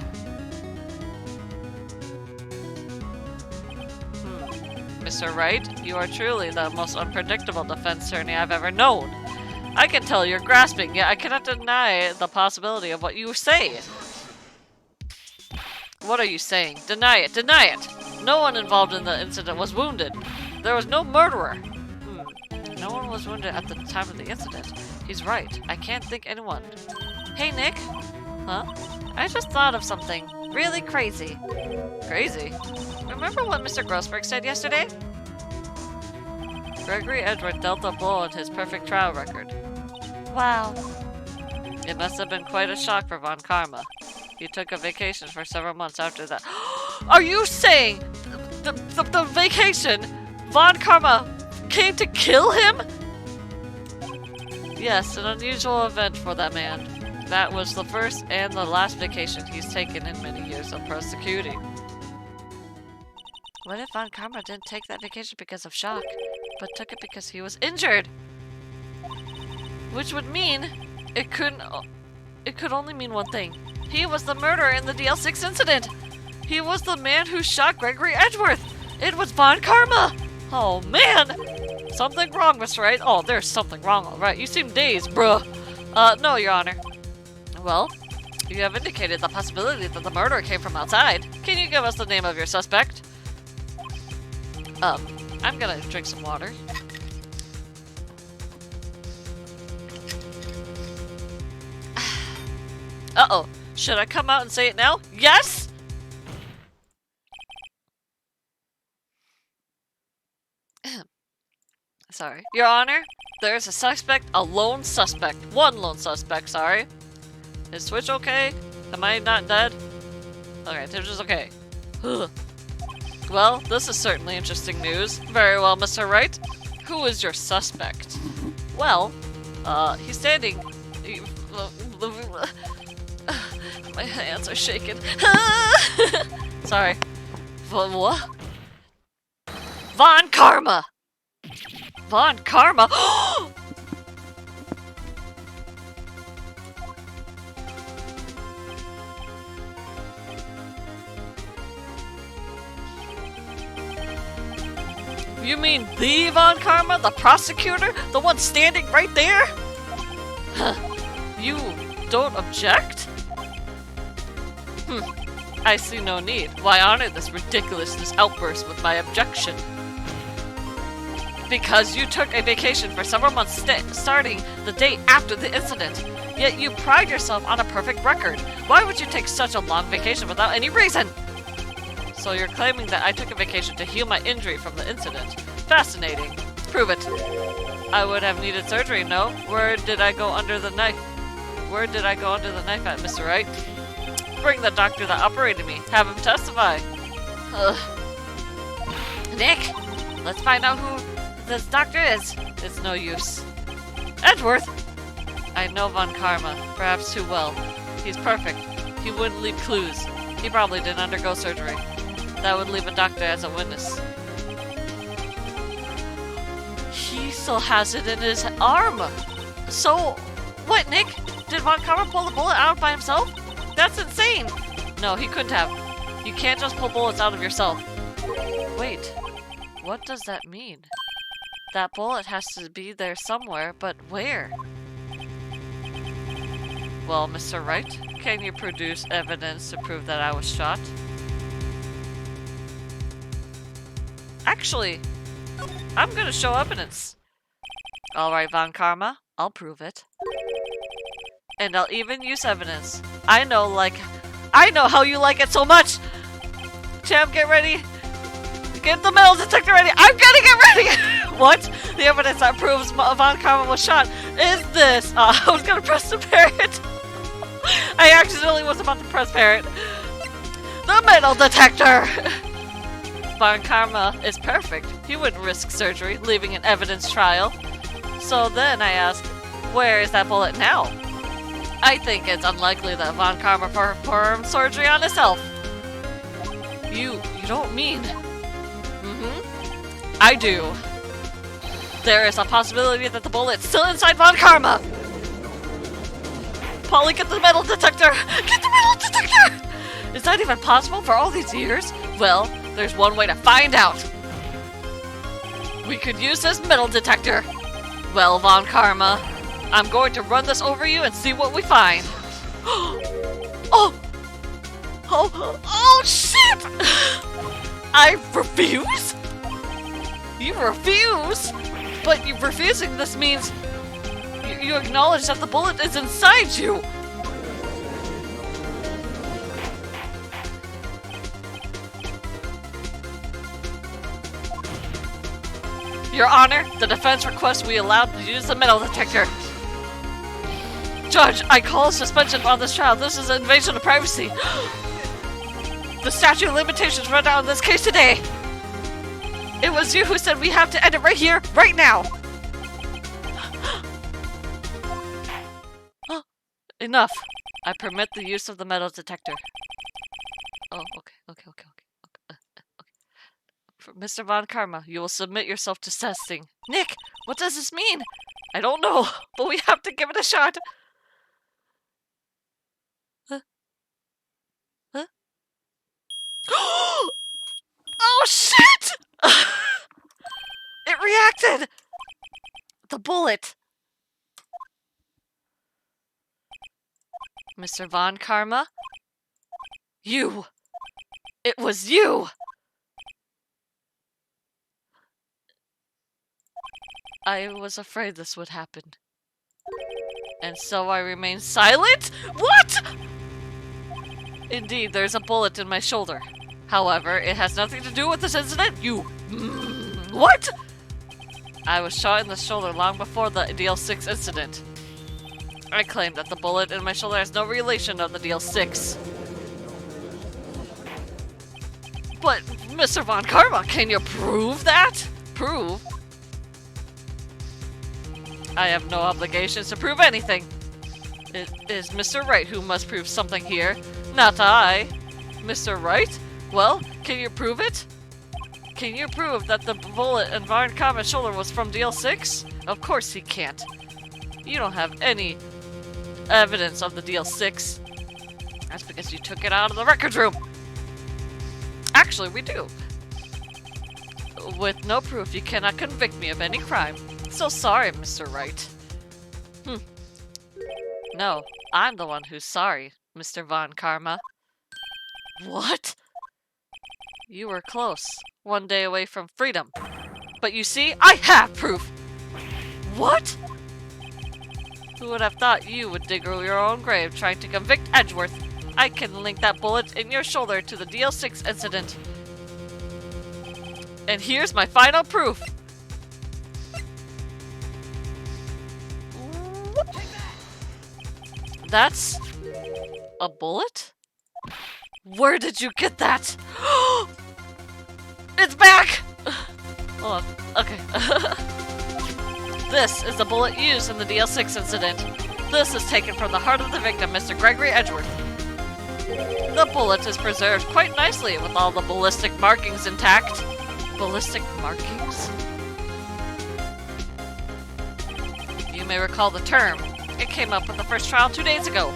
Mr. Wright, you are truly the most unpredictable defense attorney I've ever known. I can tell you're grasping, yet I cannot deny the possibility of what you say. What are you saying? Deny it! Deny it! No one involved in the incident was wounded. There was no murderer. No one was wounded at the time of the incident. He's right. I can't think anyone. Hey, Nick. Huh? I just thought of something really crazy. Crazy? Remember what Mr. Grossberg said yesterday? Gregory Edgeworth dealt a blow on his perfect trial record. Wow. It must have been quite a shock for Von Karma. He took a vacation for several months after that. Are you saying the vacation, Von Karma came to kill him? Yes, an unusual event for that man. That was the first and the last vacation he's taken in many years of prosecuting. What if Von Karma didn't take that vacation because of shock, but took it because he was injured? Which would mean it could only mean one thing. He was the murderer in the DL6 incident. He was the man who shot Gregory Edgeworth. It was Von Karma. Oh man, something wrong, Mr. Wright. Oh, there's something wrong, all right. You seem dazed, bruh. No, Your Honor. Well, you have indicated the possibility that the murderer came from outside. Can you give us the name of your suspect? I'm gonna drink some water. Uh-oh. Should I come out and say it now? Yes? Sorry. Your Honor, there is a suspect, one lone suspect, sorry. Is Switch okay? Am I not dead? Okay, Twitch is okay. Well, this is certainly interesting news. Very well, Mr. Wright. Who is your suspect? Well, he's standing... My hands are shaking. Sorry. What? Von Karma! Von Karma? You mean the Von Karma? The prosecutor? The one standing right there? You don't object? I see no need. Why honor this outburst with my objection? Because you took a vacation for several months starting the day after the incident. Yet you pride yourself on a perfect record. Why would you take such a long vacation without any reason? So you're claiming that I took a vacation to heal my injury from the incident. Fascinating. Prove it. I would have needed surgery, no? Where did I go under the knife? Where did I go under the knife at, Mr. Wright? Bring the doctor that operated me. Have him testify. Nick, let's find out who this doctor is. It's no use. Edgeworth? I know Von Karma, perhaps too well. He's perfect. He wouldn't leave clues. He probably didn't undergo surgery. That would leave a doctor as a witness. He still has it in his arm. So, what, Nick? Did Von Karma pull the bullet out by himself? That's insane! No, he couldn't have. You can't just pull bullets out of yourself. Wait, what does that mean? That bullet has to be there somewhere, but where? Well, Mr. Wright, can you produce evidence to prove that I was shot? Actually, I'm gonna show evidence. Alright, Von Karma, I'll prove it. And I'll even use evidence. I know how you like it so much! Champ, get ready! Get the metal detector ready! I'm gonna get ready! What? The evidence that proves Von Karma was shot is this! I was gonna press the parrot! I accidentally was about to press parrot. The metal detector! Von Karma is perfect. He wouldn't risk surgery, leaving an evidence trail. So then I asked, where is that bullet now? I think it's unlikely that Von Karma performed surgery on himself. You don't mean... I do. There is a possibility that the bullet's still inside Von Karma! Polly, get the metal detector! Get the metal detector! Is that even possible for all these years? Well, there's one way to find out. We could use this metal detector. Well, Von Karma, I'm going to run this over you and see what we find. Oh, shit! I refuse? You refuse? But you refusing this means you acknowledge that the bullet is inside you. Your Honor, the defense requests we allowed to use the metal detector. Judge, I call a suspension on this trial. This is an invasion of privacy. The statute of limitations run out in this case today. It was you who said we have to end it right here, right now. Enough. I permit the use of the metal detector. Oh, okay. Mr. Von Karma, you will submit yourself to testing. Nick, what does this mean? I don't know, but we have to give it a shot. Huh? Oh, shit! It reacted! The bullet. Mr. Von Karma? You! It was you! I was afraid this would happen. And so I remained silent? What?! Indeed, there's a bullet in my shoulder. However, it has nothing to do with this incident. What?! I was shot in the shoulder long before the DL6 incident. I claim that the bullet in my shoulder has no relation to the DL6. But, Mr. Von Karma, can you prove that? Prove? I have no obligations to prove anything. It is Mr. Wright who must prove something here, not I. Mr. Wright? Well, can you prove it? Can you prove that the bullet in Von Karma's shoulder was from DL6? Of course he can't. You don't have any evidence of the DL6. That's because you took it out of the records room. Actually, we do. With no proof, you cannot convict me of any crime. So sorry, Mr. Wright. No, I'm the one who's sorry, Mr. Von Karma. What? You were close. One day away from freedom. But you see, I have proof! What? Who would have thought you would dig your own grave trying to convict Edgeworth? I can link that bullet in your shoulder to the DL6 incident. And here's my final proof. That's a bullet? Where did you get that? It's back! Hold on. Okay. This is the bullet used in the DL6 incident. This is taken from the heart of the victim, Mr. Gregory Edgeworth. The bullet is preserved quite nicely with all the ballistic markings intact. Ballistic markings? You may recall the term. It came up with the first trial 2 days ago.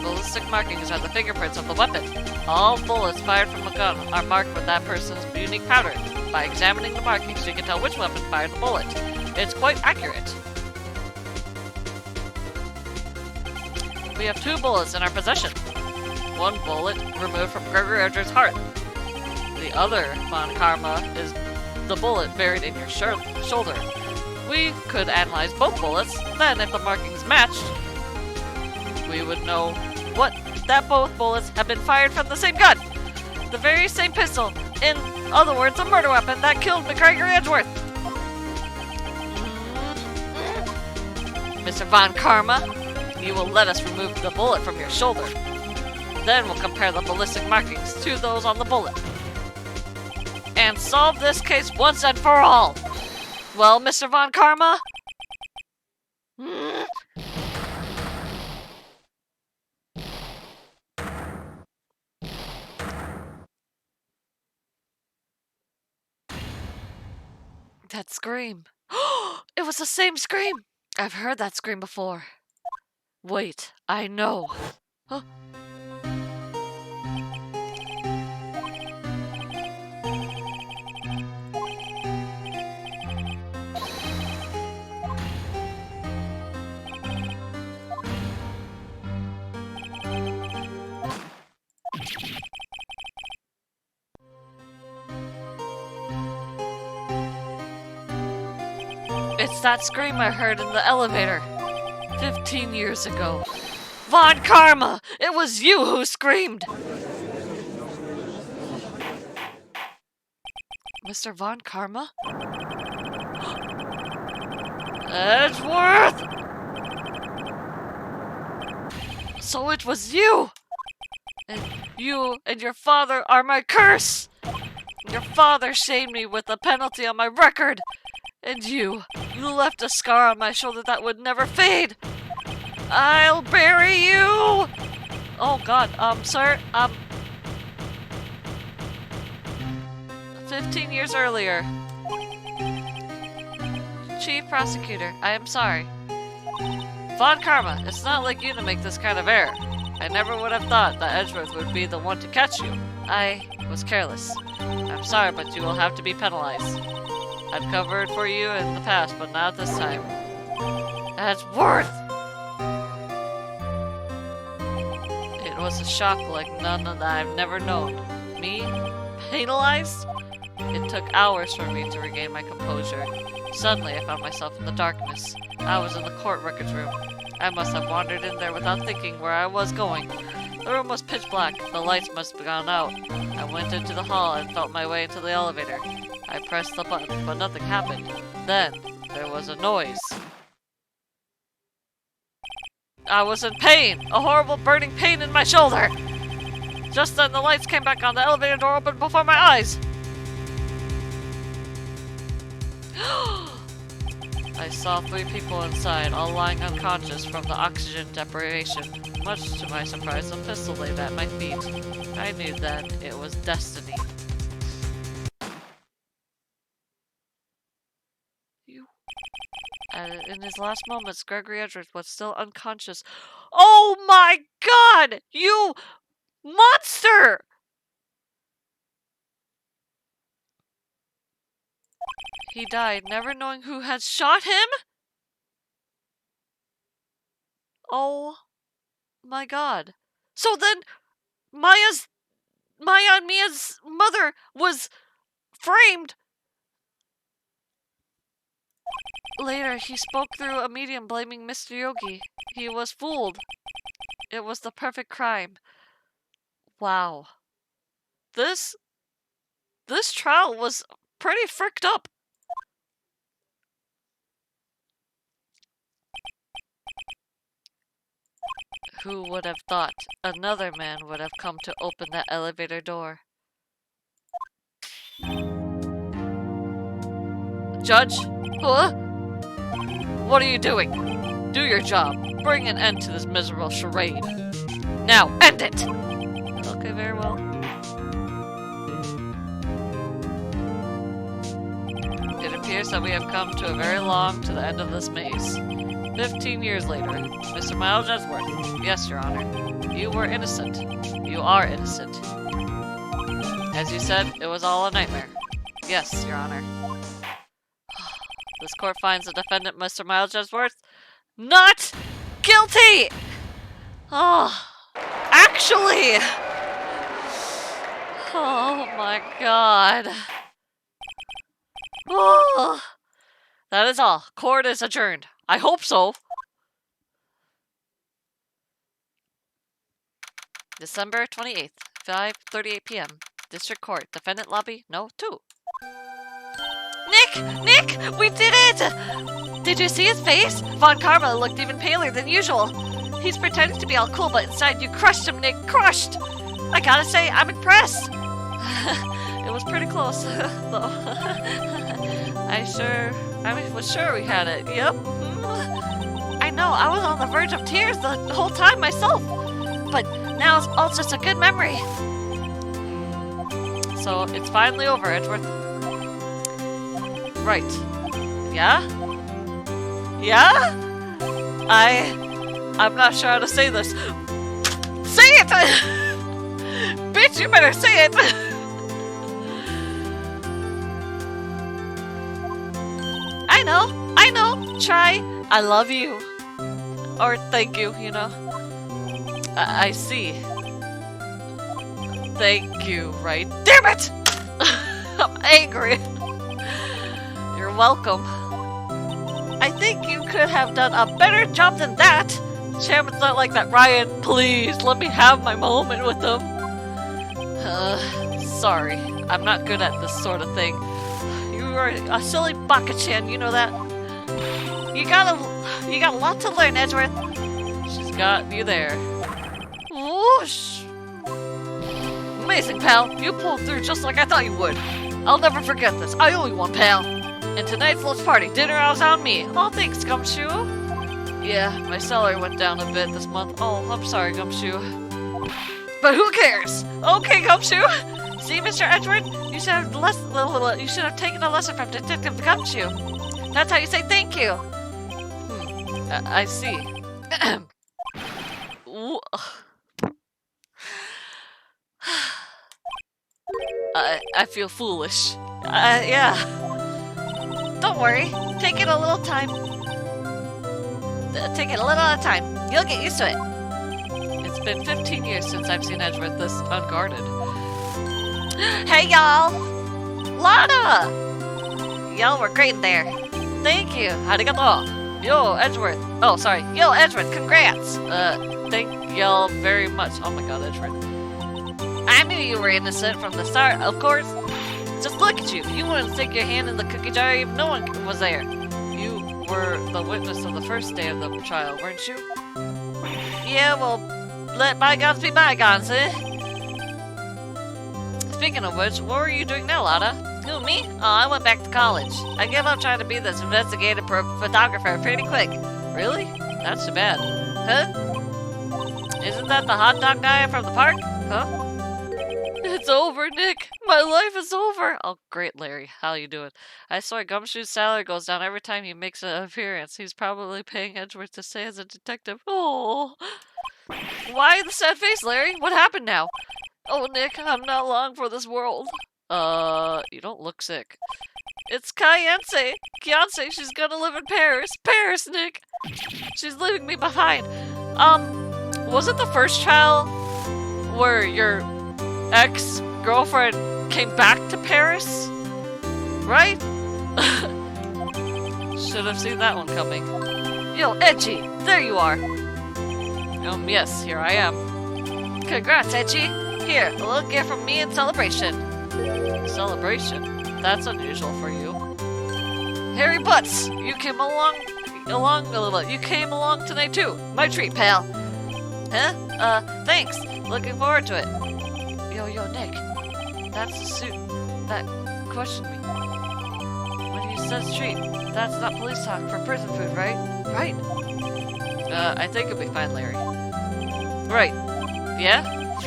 Ballistic markings are the fingerprints of the weapon. All bullets fired from a gun are marked with that person's unique pattern. By examining the markings, you can tell which weapon fired the bullet. It's quite accurate. We have 2 bullets in our possession. 1 bullet removed from Gregory Edgeworth's heart. The other, Von Karma, is the bullet buried in your shoulder. We could analyze both bullets, then if the markings matched, we would know that both bullets have been fired from the same gun. The very same pistol. In other words, a murder weapon that killed Gregory Edgeworth. Mr. Von Karma, you will let us remove the bullet from your shoulder. Then we'll compare the ballistic markings to those on the bullet. And solve this case once and for all. Well, Mr. Von Karma? That scream. It was the same scream! I've heard that scream before. Wait, I know. Huh? It's that scream I heard in the elevator 15 years ago. Von Karma! It was you who screamed! Mr. Von Karma? Edgeworth! So it was you! And you and your father are my curse! Your father shamed me with a penalty on my record! And you left a scar on my shoulder that would never fade! I'll bury you! Oh god, sir, 15 years earlier. Chief Prosecutor, I am sorry. Von Karma, it's not like you to make this kind of error. I never would have thought that Edgeworth would be the one to catch you. I was careless. I'm sorry, but you will have to be penalized. I've covered for you in the past, but not this time. Edgeworth! It was a shock like none that I've never known. Me? Penalized? It took hours for me to regain my composure. Suddenly, I found myself in the darkness. I was in the court records room. I must have wandered in there without thinking where I was going. The room was pitch black. The lights must have gone out. I went into the hall and felt my way into the elevator. I pressed the button, but nothing happened. Then, there was a noise. I was in pain! A horrible burning pain in my shoulder! Just then, the lights came back on. The elevator door opened before my eyes. I saw 3 people inside, all lying unconscious from the oxygen deprivation. Much to my surprise, a pistol lay at my feet. I knew then it was destiny. In his last moments, Gregory Edgeworth was still unconscious. Oh my god! You monster! He died, never knowing who had shot him? Oh my god. So then, Maya and Mia's mother was framed. Later, he spoke through a medium blaming Mr. Yogi. He was fooled. It was the perfect crime. Wow. This trial was pretty fricked up. Who would have thought another man would have come to open that elevator door? Judge? Huh? What are you doing? Do your job. Bring an end to this miserable charade. Now, end it! Okay, very well. It appears that we have come to the end of this maze. 15 years later, Mr. Miles Edgeworth. Yes, Your Honor. You were innocent. You are innocent. As you said, it was all a nightmare. Yes, Your Honor. This court finds the defendant, Mr. Miles Edgeworth, not guilty! Oh, actually! Oh my god. Oh. That is all. Court is adjourned. I hope so. December 28th, 5:38 p.m. District Court. Defendant lobby, no 2. Nick! We did it! Did you see his face? Von Karma looked even paler than usual. He's pretending to be all cool, but inside you crushed him, Nick. Crushed! I gotta say, I'm impressed. It was pretty close, though. I was sure we had it. Yep. I know, I was on the verge of tears the whole time myself. But now it's all just a good memory. So, it's finally over, Edgeworth. Right. Yeah? Yeah? I'm not sure how to say this. Say it! Bitch, you better say it! I know. Try, I love you. Or thank you, you know. I see. Thank you, right? Damn it! I'm angry. You're welcome. I think you could have done a better job than that. Chairman's not like that, Ryan. Please, let me have my moment with them. Sorry. I'm not good at this sort of thing. You are a silly Baka-chan, you know that? You got a lot to learn, Edgeworth. She's got you there. Whoosh! Amazing, pal. You pulled through just like I thought you would. I'll never forget this. I owe you one, pal. And tonight's Lowe's party, dinner was on me. Oh, thanks, Gumshoe. Yeah, my salary went down a bit this month. Oh, I'm sorry, Gumshoe. But who cares? Okay, Gumshoe. See, Mr. Edgeworth, you should have taken a lesson from Detective Gumshoe. That's how you say thank you. I see. I feel foolish. Yeah. Don't worry. Take it a little time. Take it a little at a time. You'll get used to it. It's been 15 years since I've seen Edgeworth this unguarded. Hey, y'all! Lana! Y'all were great in there. Thank you. Arigato. Yo, Edgeworth. Oh, sorry. Yo, Edgeworth, congrats. Thank y'all very much. Oh my god, Edgeworth. I knew you were innocent from the start, of course. Just look at you. You wouldn't stick your hand in the cookie jar if no one was there. You were the witness of the first day of the trial, weren't you? Yeah, well, let bygones be bygones, eh? Speaking of which, what were you doing now, Lada? Who, me? Oh, I went back to college. I gave up trying to be this investigative photographer pretty quick. Really? That's too bad. Huh? Isn't that the hot dog guy from the park? Huh? It's over, Nick. My life is over. Oh, great, Larry. How you doing? I swear Gumshoe's salary goes down every time he makes an appearance. He's probably paying Edgeworth to stay as a detective. Oh. Why the sad face, Larry? What happened now? Oh, Nick, I'm not long for this world. You don't look sick. It's Kayance. Kayance, she's gonna live in Paris. Paris, Nick. She's leaving me behind. Was it the first trial where your ex-girlfriend came back to Paris? Right? Should have seen that one coming. Yo, Edgy, there you are. Yes, here I am. Congrats, Edgy. Here, a little gift from me in celebration. Celebration? That's unusual for you. Harry Butts, you came along tonight too. My treat, pal. Huh? Thanks. Looking forward to it. Yo, Nick. That's the suit that questioned me. What do you says treat. That's not police talk for prison food, right? Right. I think it'll be fine, Larry. Right. Yeah?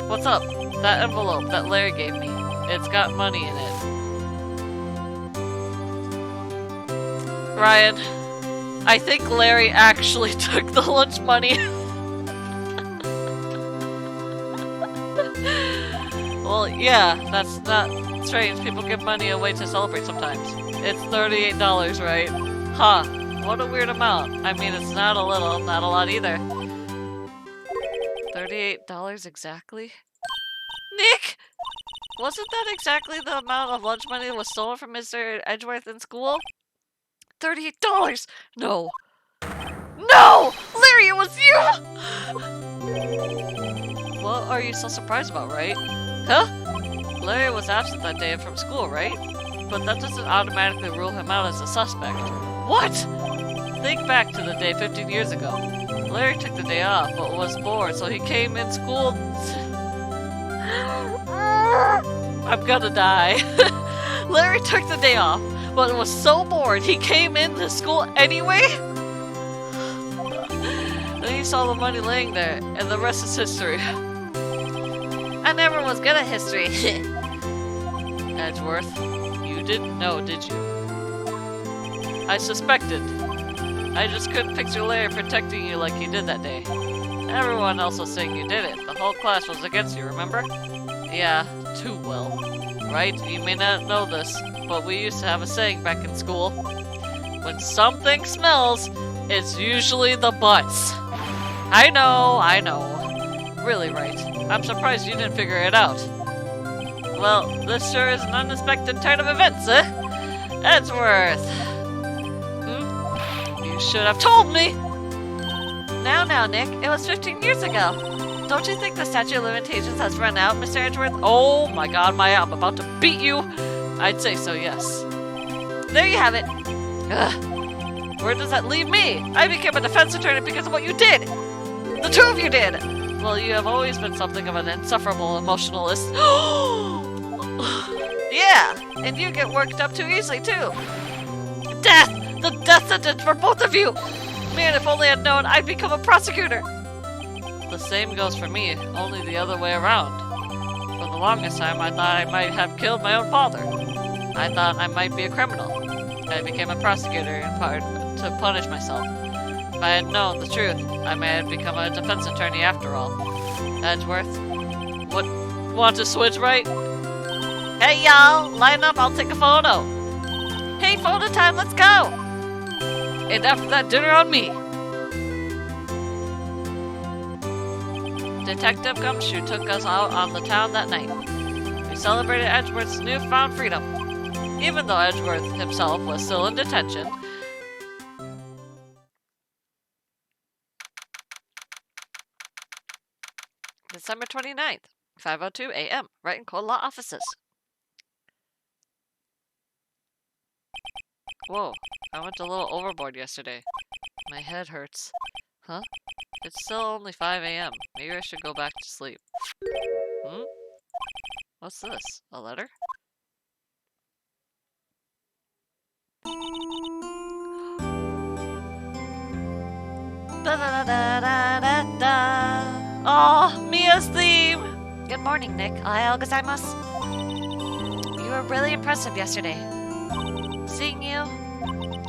What's up? That envelope that Larry gave me. It's got money in it. Ryan, I think Larry actually took the lunch money. Well, yeah, that's not strange. People give money away to celebrate sometimes. It's $38, right? Huh. What a weird amount. I mean, it's not a little, not a lot either. $38 exactly? Nick! Wasn't that exactly the amount of lunch money that was stolen from Mr. Edgeworth in school? $38! No. No! Larry, it was you! What are you so surprised about, right? Huh? Larry was absent that day from school, right? But that doesn't automatically rule him out as a suspect. What? Think back to the day 15 years ago. Larry took the day off, but was bored, so he came in school. I'm gonna die. Larry took the day off, but was so bored he came into school anyway? Then he saw the money laying there, and the rest is history. I never was good at history. Edgeworth, you didn't know, did you? I suspected. I just couldn't picture Larry protecting you like he did that day. Everyone else was saying you did it. The whole class was against you, remember? Yeah, too well. Right? You may not know this, but we used to have a saying back in school. When something smells, it's usually the butts. I know. Really, Wright. I'm surprised you didn't figure it out. Well, this sure is an unexpected turn of events, eh? Edgeworth. You should have told me! Now, Nick. It was 15 years ago. Don't you think the statute of limitations has run out, Mr. Edgeworth? Oh my god, Maya, I'm about to beat you! I'd say so, yes. There you have it. Ugh. Where does that leave me? I became a defense attorney because of what you did! The two of you did! Well, you have always been something of an insufferable emotionalist. Yeah, and you get worked up too easily, too. Death! The death sentence for both of you! Man, if only I'd known, I'd become a prosecutor! The same goes for me, only the other way around. For the longest time, I thought I might have killed my own father. I thought I might be a criminal. I became a prosecutor in part to punish myself. If I had known the truth, I may have become a defense attorney after all. Edgeworth, want to switch, right? Hey y'all, line up, I'll take a photo. Hey, photo time, let's go! And after that, dinner on me. Detective Gumshoe took us out on the town that night. We celebrated Edgeworth's newfound freedom. Even though Edgeworth himself was still in detention, December 29th, 5:02 a.m., Wright and Cold Law offices. Whoa, I went a little overboard yesterday. My head hurts. Huh? It's still only 5 a.m. Maybe I should go back to sleep. What's this? A letter? Oh, Mia's theme! Good morning, Nick. Ohayou gozaimasu. You were really impressive yesterday. Seeing you,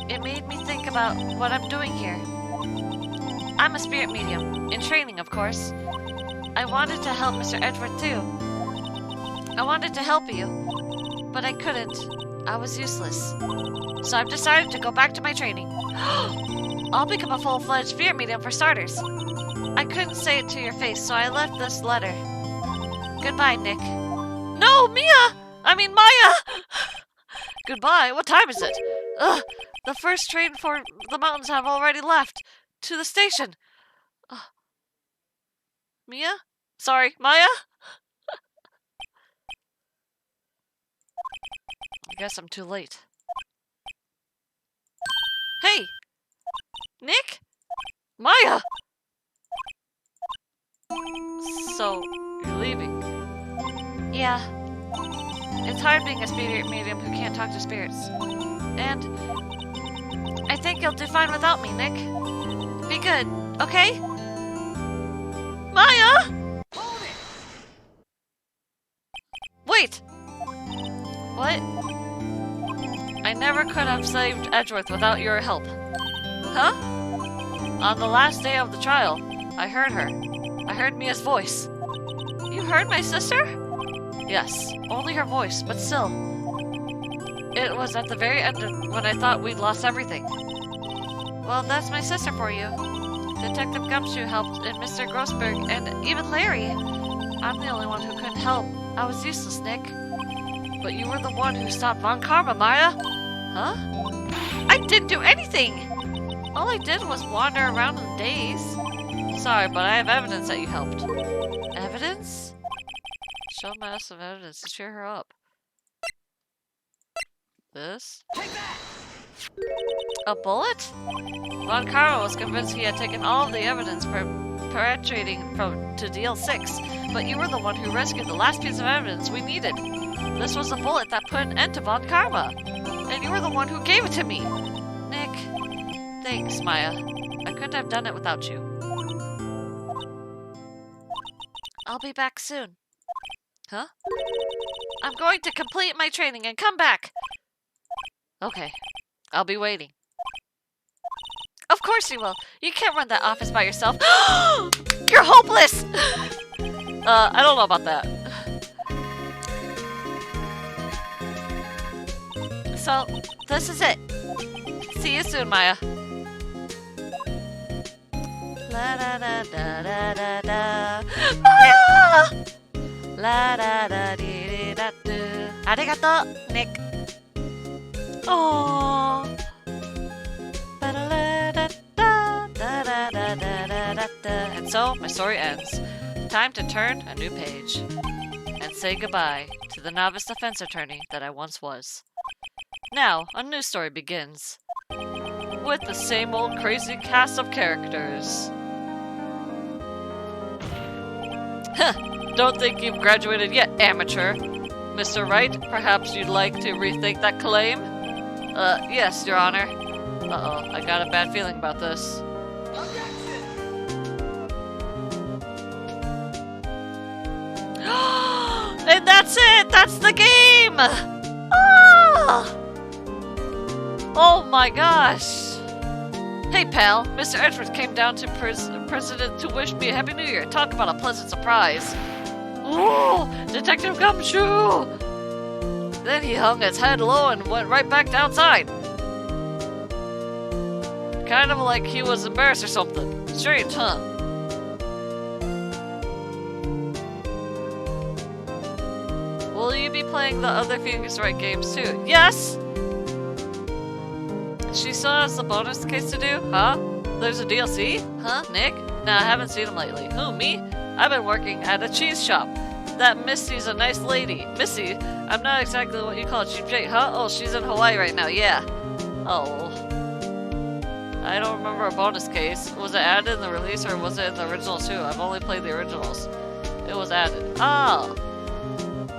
it made me think about what I'm doing here. I'm a spirit medium, in training, of course. I wanted to help Mr. Edgeworth, too. I wanted to help you, but I couldn't. I was useless. So I've decided to go back to my training. I'll become a full-fledged spirit medium for starters. I couldn't say it to your face, so I left this letter. Goodbye, Nick. No, Mia! I mean, Maya! Goodbye? What time is it? Ugh, the first train for the mountains have already left. To the station. Mia? Sorry, Maya? I guess I'm too late. Hey! Nick? Maya! So, you're leaving? Yeah. It's hard being a spirit medium who can't talk to spirits. And think you'll do fine without me, Nick. Be good, okay? Maya! Wait! What? I never could have saved Edgeworth without your help. Huh? On the last day of the trial, I heard her. I heard Mia's voice. You heard my sister? Yes, only her voice, but still. It was at the very end when I thought we'd lost everything. Well, that's my sister for you. Detective Gumshoe helped, and Mr. Grossberg, and even Larry. I'm the only one who couldn't help. I was useless, Nick. But you were the one who stopped Von Karma, Maya. Huh? I didn't do anything! All I did was wander around in the daze. Sorry, but I have evidence that you helped. Evidence? Show Maya some evidence to cheer her up. This? Take that! A bullet? Von Karma was convinced he had taken all of the evidence perpetrating to DL6, but you were the one who rescued the last piece of evidence we needed. This was the bullet that put an end to Von Karma, and you were the one who gave it to me. Nick, thanks, Maya. I couldn't have done it without you. I'll be back soon. Huh? I'm going to complete my training and come back. Okay, I'll be waiting. Of course you will. You can't run that office by yourself. You're hopeless! I don't know about that. So, this is it. See you soon, Maya. La da da da da da da. Maya! La da da dee da da. Arigato, Nick. Aww. And so, my story ends. Time to turn a new page. And say goodbye to the novice defense attorney that I once was. Now, a new story begins. With the same old crazy cast of characters. Huh, don't think you've graduated yet, amateur. Mr. Wright, perhaps you'd like to rethink that claim? Yes, Your Honor. Uh-oh, I got a bad feeling about this. And that's it! That's the game! Ah! Oh my gosh! Hey pal, Mr. Edgeworth came down to President to wish me a Happy New Year. Talk about a pleasant surprise. Ooh! Detective Gumshoe! Then he hung his head low and went right back outside. Kind of like he was embarrassed or something. Strange, huh? Will you be playing the other Phoenix Wright games too? Yes! She still has the bonus case to do? Huh? There's a DLC? Huh, Nick? Nah, I haven't seen him lately. Who, me? I've been working at a cheese shop. That Missy's a nice lady. Missy? I'm not exactly what you call a cheap date, huh? Oh, she's in Hawaii right now, yeah. Oh. I don't remember a bonus case. Was it added in the release or was it in the originals too? I've only played the originals. It was added. Oh.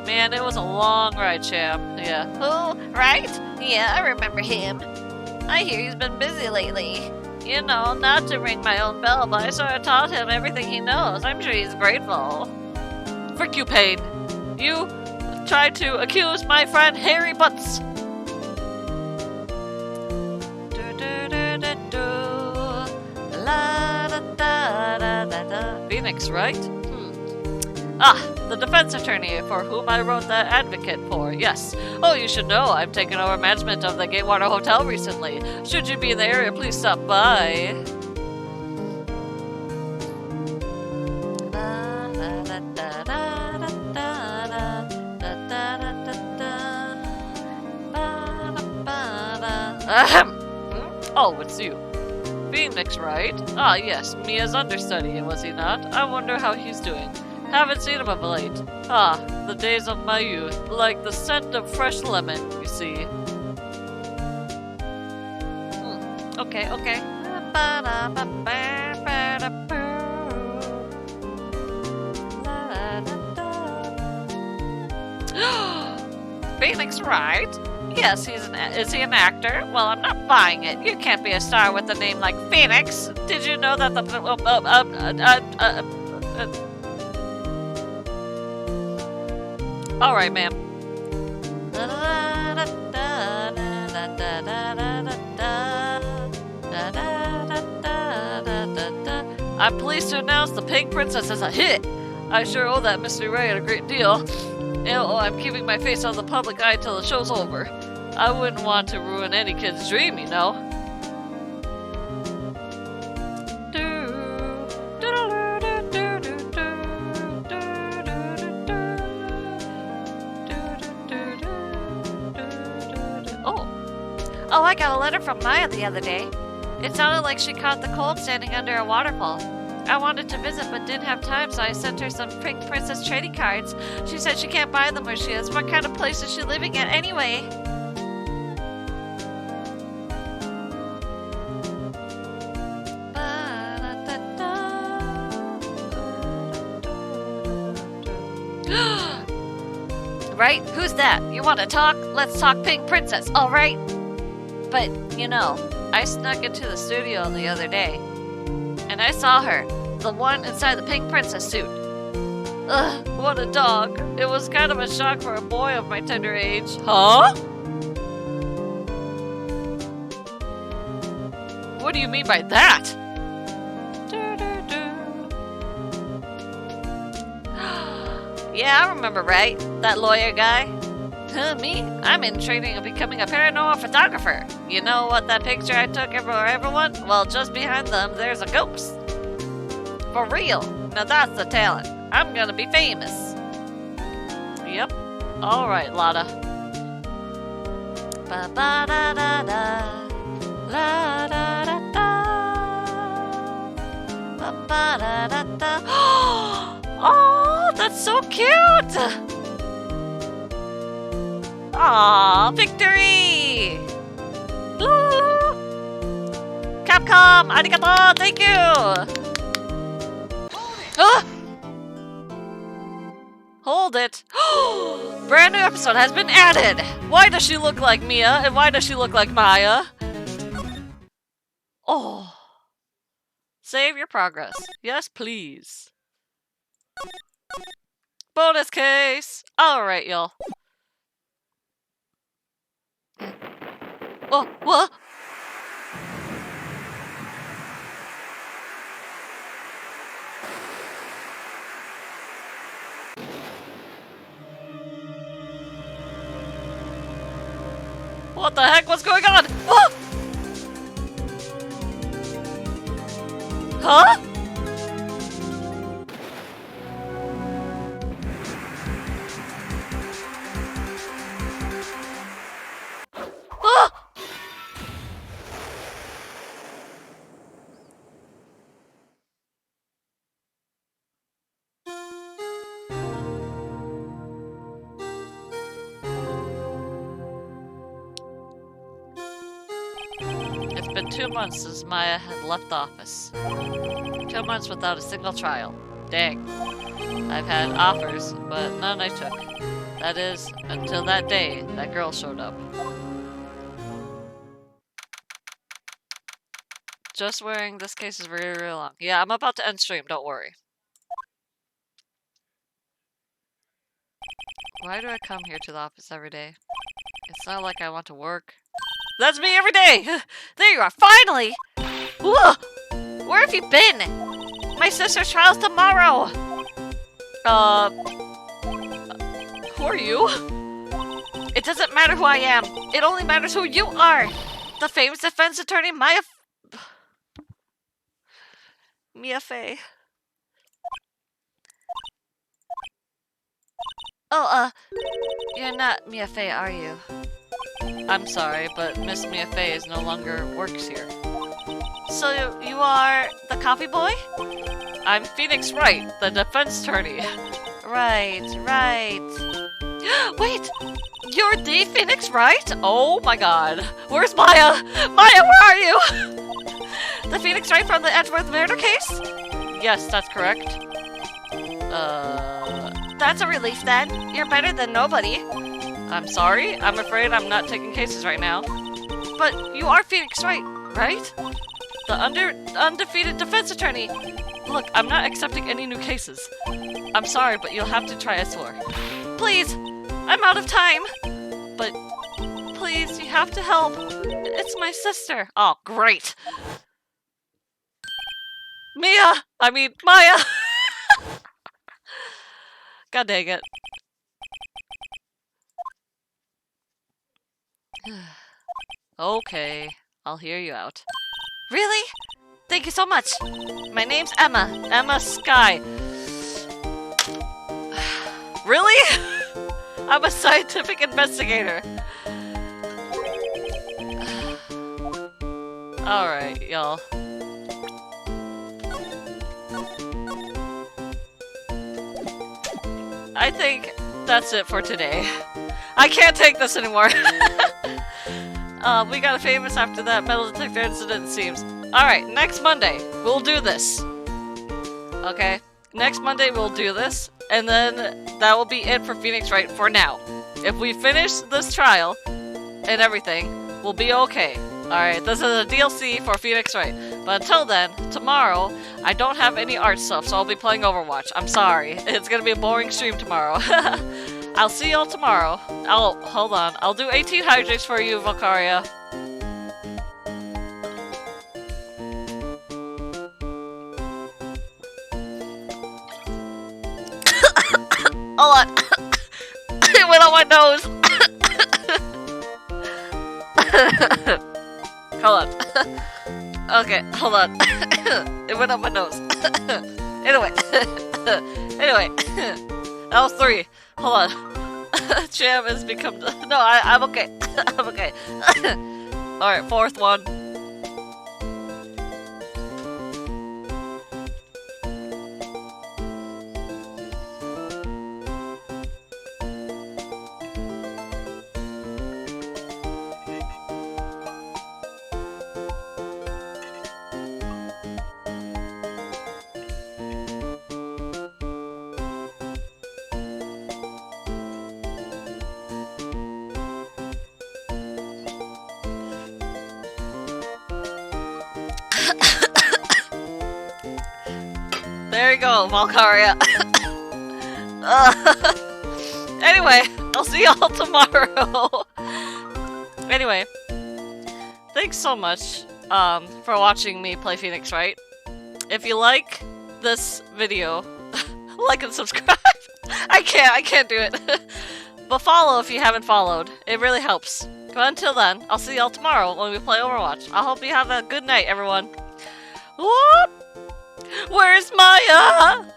Man, it was a long ride, champ. Yeah. Who? Wright? Yeah, I remember him. I hear he's been busy lately. You know, not to ring my own bell, but I sort of taught him everything he knows. I'm sure he's grateful. Frick you, Payne. You tried to accuse my friend Harry Butts. Phoenix, right? Ah, the defense attorney for whom I wrote the advocate for, yes. Oh, you should know, I've taken over management of the Gatewater Hotel recently. Should you be in the area, please stop by. Oh, it's you. Phoenix, right? Ah, yes, Mia's understudy, was he not? I wonder how he's doing. Haven't seen him of late. Ah, the days of my youth, like the scent of fresh lemon, you see. Okay, okay. Phoenix, right? Yes, is he an actor? Well, I'm not buying it. You can't be a star with a name like Phoenix. Did you know that the... Alright, ma'am. I'm pleased to announce the Pink Princess is a hit. I sure owe that Mr. Wright a great deal. I'm keeping my face on the public eye till the show's over. I wouldn't want to ruin any kid's dream, you know. Oh, I got a letter from Maya the other day. It sounded like she caught the cold standing under a waterfall. I wanted to visit but didn't have time, so I sent her some Pink Princess trading cards. She said she can't buy them where she is. What kind of place is she living at anyway? Right? Who's that? You want to talk? Let's talk Pink Princess, alright? But, you know, I snuck into the studio the other day, and I saw her, the one inside the Pink Princess suit. Ugh, what a dog. It was kind of a shock for a boy of my tender age. Huh? What do you mean by that? Yeah, I remember, right? That lawyer guy. Me? I'm in training of becoming a paranormal photographer. You know what that picture I took of everyone? Well, just behind them, there's a ghost. For real. Now that's the talent. I'm gonna be famous. Yep. Alright, Lotta. Ba-ba-da-da-da. La-da-da-da. Ba-ba-da-da-da. Oh, that's so cute! Aww, victory! Woo! Capcom, arigato, thank you! Hold it! Brand new episode has been added! Why does she look like Mia, and why does she look like Maya? Oh. Save your progress. Yes, please. Bonus case! Alright, y'all. Oh, what? What the heck? What's going on? Oh! Huh? Ah! It's been 2 months since Maya had left the office. 2 months without a single trial. Dang. I've had offers, but none I took. That is, until that day that girl showed up. Just wearing this case is very, very long. Yeah, I'm about to end stream, don't worry. Why do I come here to the office every day? It's not like I want to work. That's me every day! There you are, finally! Whoa! Where have you been? My sister's trial's tomorrow! Who are you? It doesn't matter who I am. It only matters who you are! The famous defense attorney Mia Fey. Oh, you're not Mia Fey, are you? I'm sorry, but Miss Mia Fey is no longer works here. So you are the copy boy? I'm Phoenix Wright, the defense attorney. Right. Wait! You're the Phoenix Wright? Oh my god. Where's Maya? Maya, where are you? The Phoenix Wright from the Edgeworth murder case? Yes, that's correct. That's a relief then. You're better than nobody. I'm sorry. I'm afraid I'm not taking cases right now. But you are Phoenix Wright, right? The undefeated defense attorney. Look, I'm not accepting any new cases. I'm sorry, but you'll have to try S4. Please! I'm out of time! But please, you have to help. It's my sister. Oh, great. Maya! God dang it. Okay, I'll hear you out. Really? Thank you so much. My name's Emma. Emma Sky. Really? I'm a scientific investigator. Alright, y'all. I think that's it for today. I can't take this anymore. We got a famous after that metal detector incident, it seems. Alright, next Monday, we'll do this. Okay? Next Monday, we'll do this. And then that will be it for Phoenix Wright for now. If we finish this trial and everything, we'll be okay. Alright, this is a DLC for Phoenix Wright. But until then, tomorrow, I don't have any art stuff, so I'll be playing Overwatch. I'm sorry. It's gonna be a boring stream tomorrow. I'll see y'all tomorrow. Hold on. I'll do 18 hydrates for you, Valkyria. Hold on. It went on my nose. Hold on. Okay, hold on. It went up my nose. Anyway. Anyway. That was 3. Hold on. Jam has become... No, I'm okay. I'm okay. Alright, 4th one. There you go, Valkyria. Anyway, I'll see y'all tomorrow. Anyway, thanks so much for watching me play Phoenix Wright. If you like this video, like and subscribe. I can't do it. But follow if you haven't followed. It really helps. But until then, I'll see y'all tomorrow when we play Overwatch. I hope you have a good night, everyone. Whoop! Where's Maya?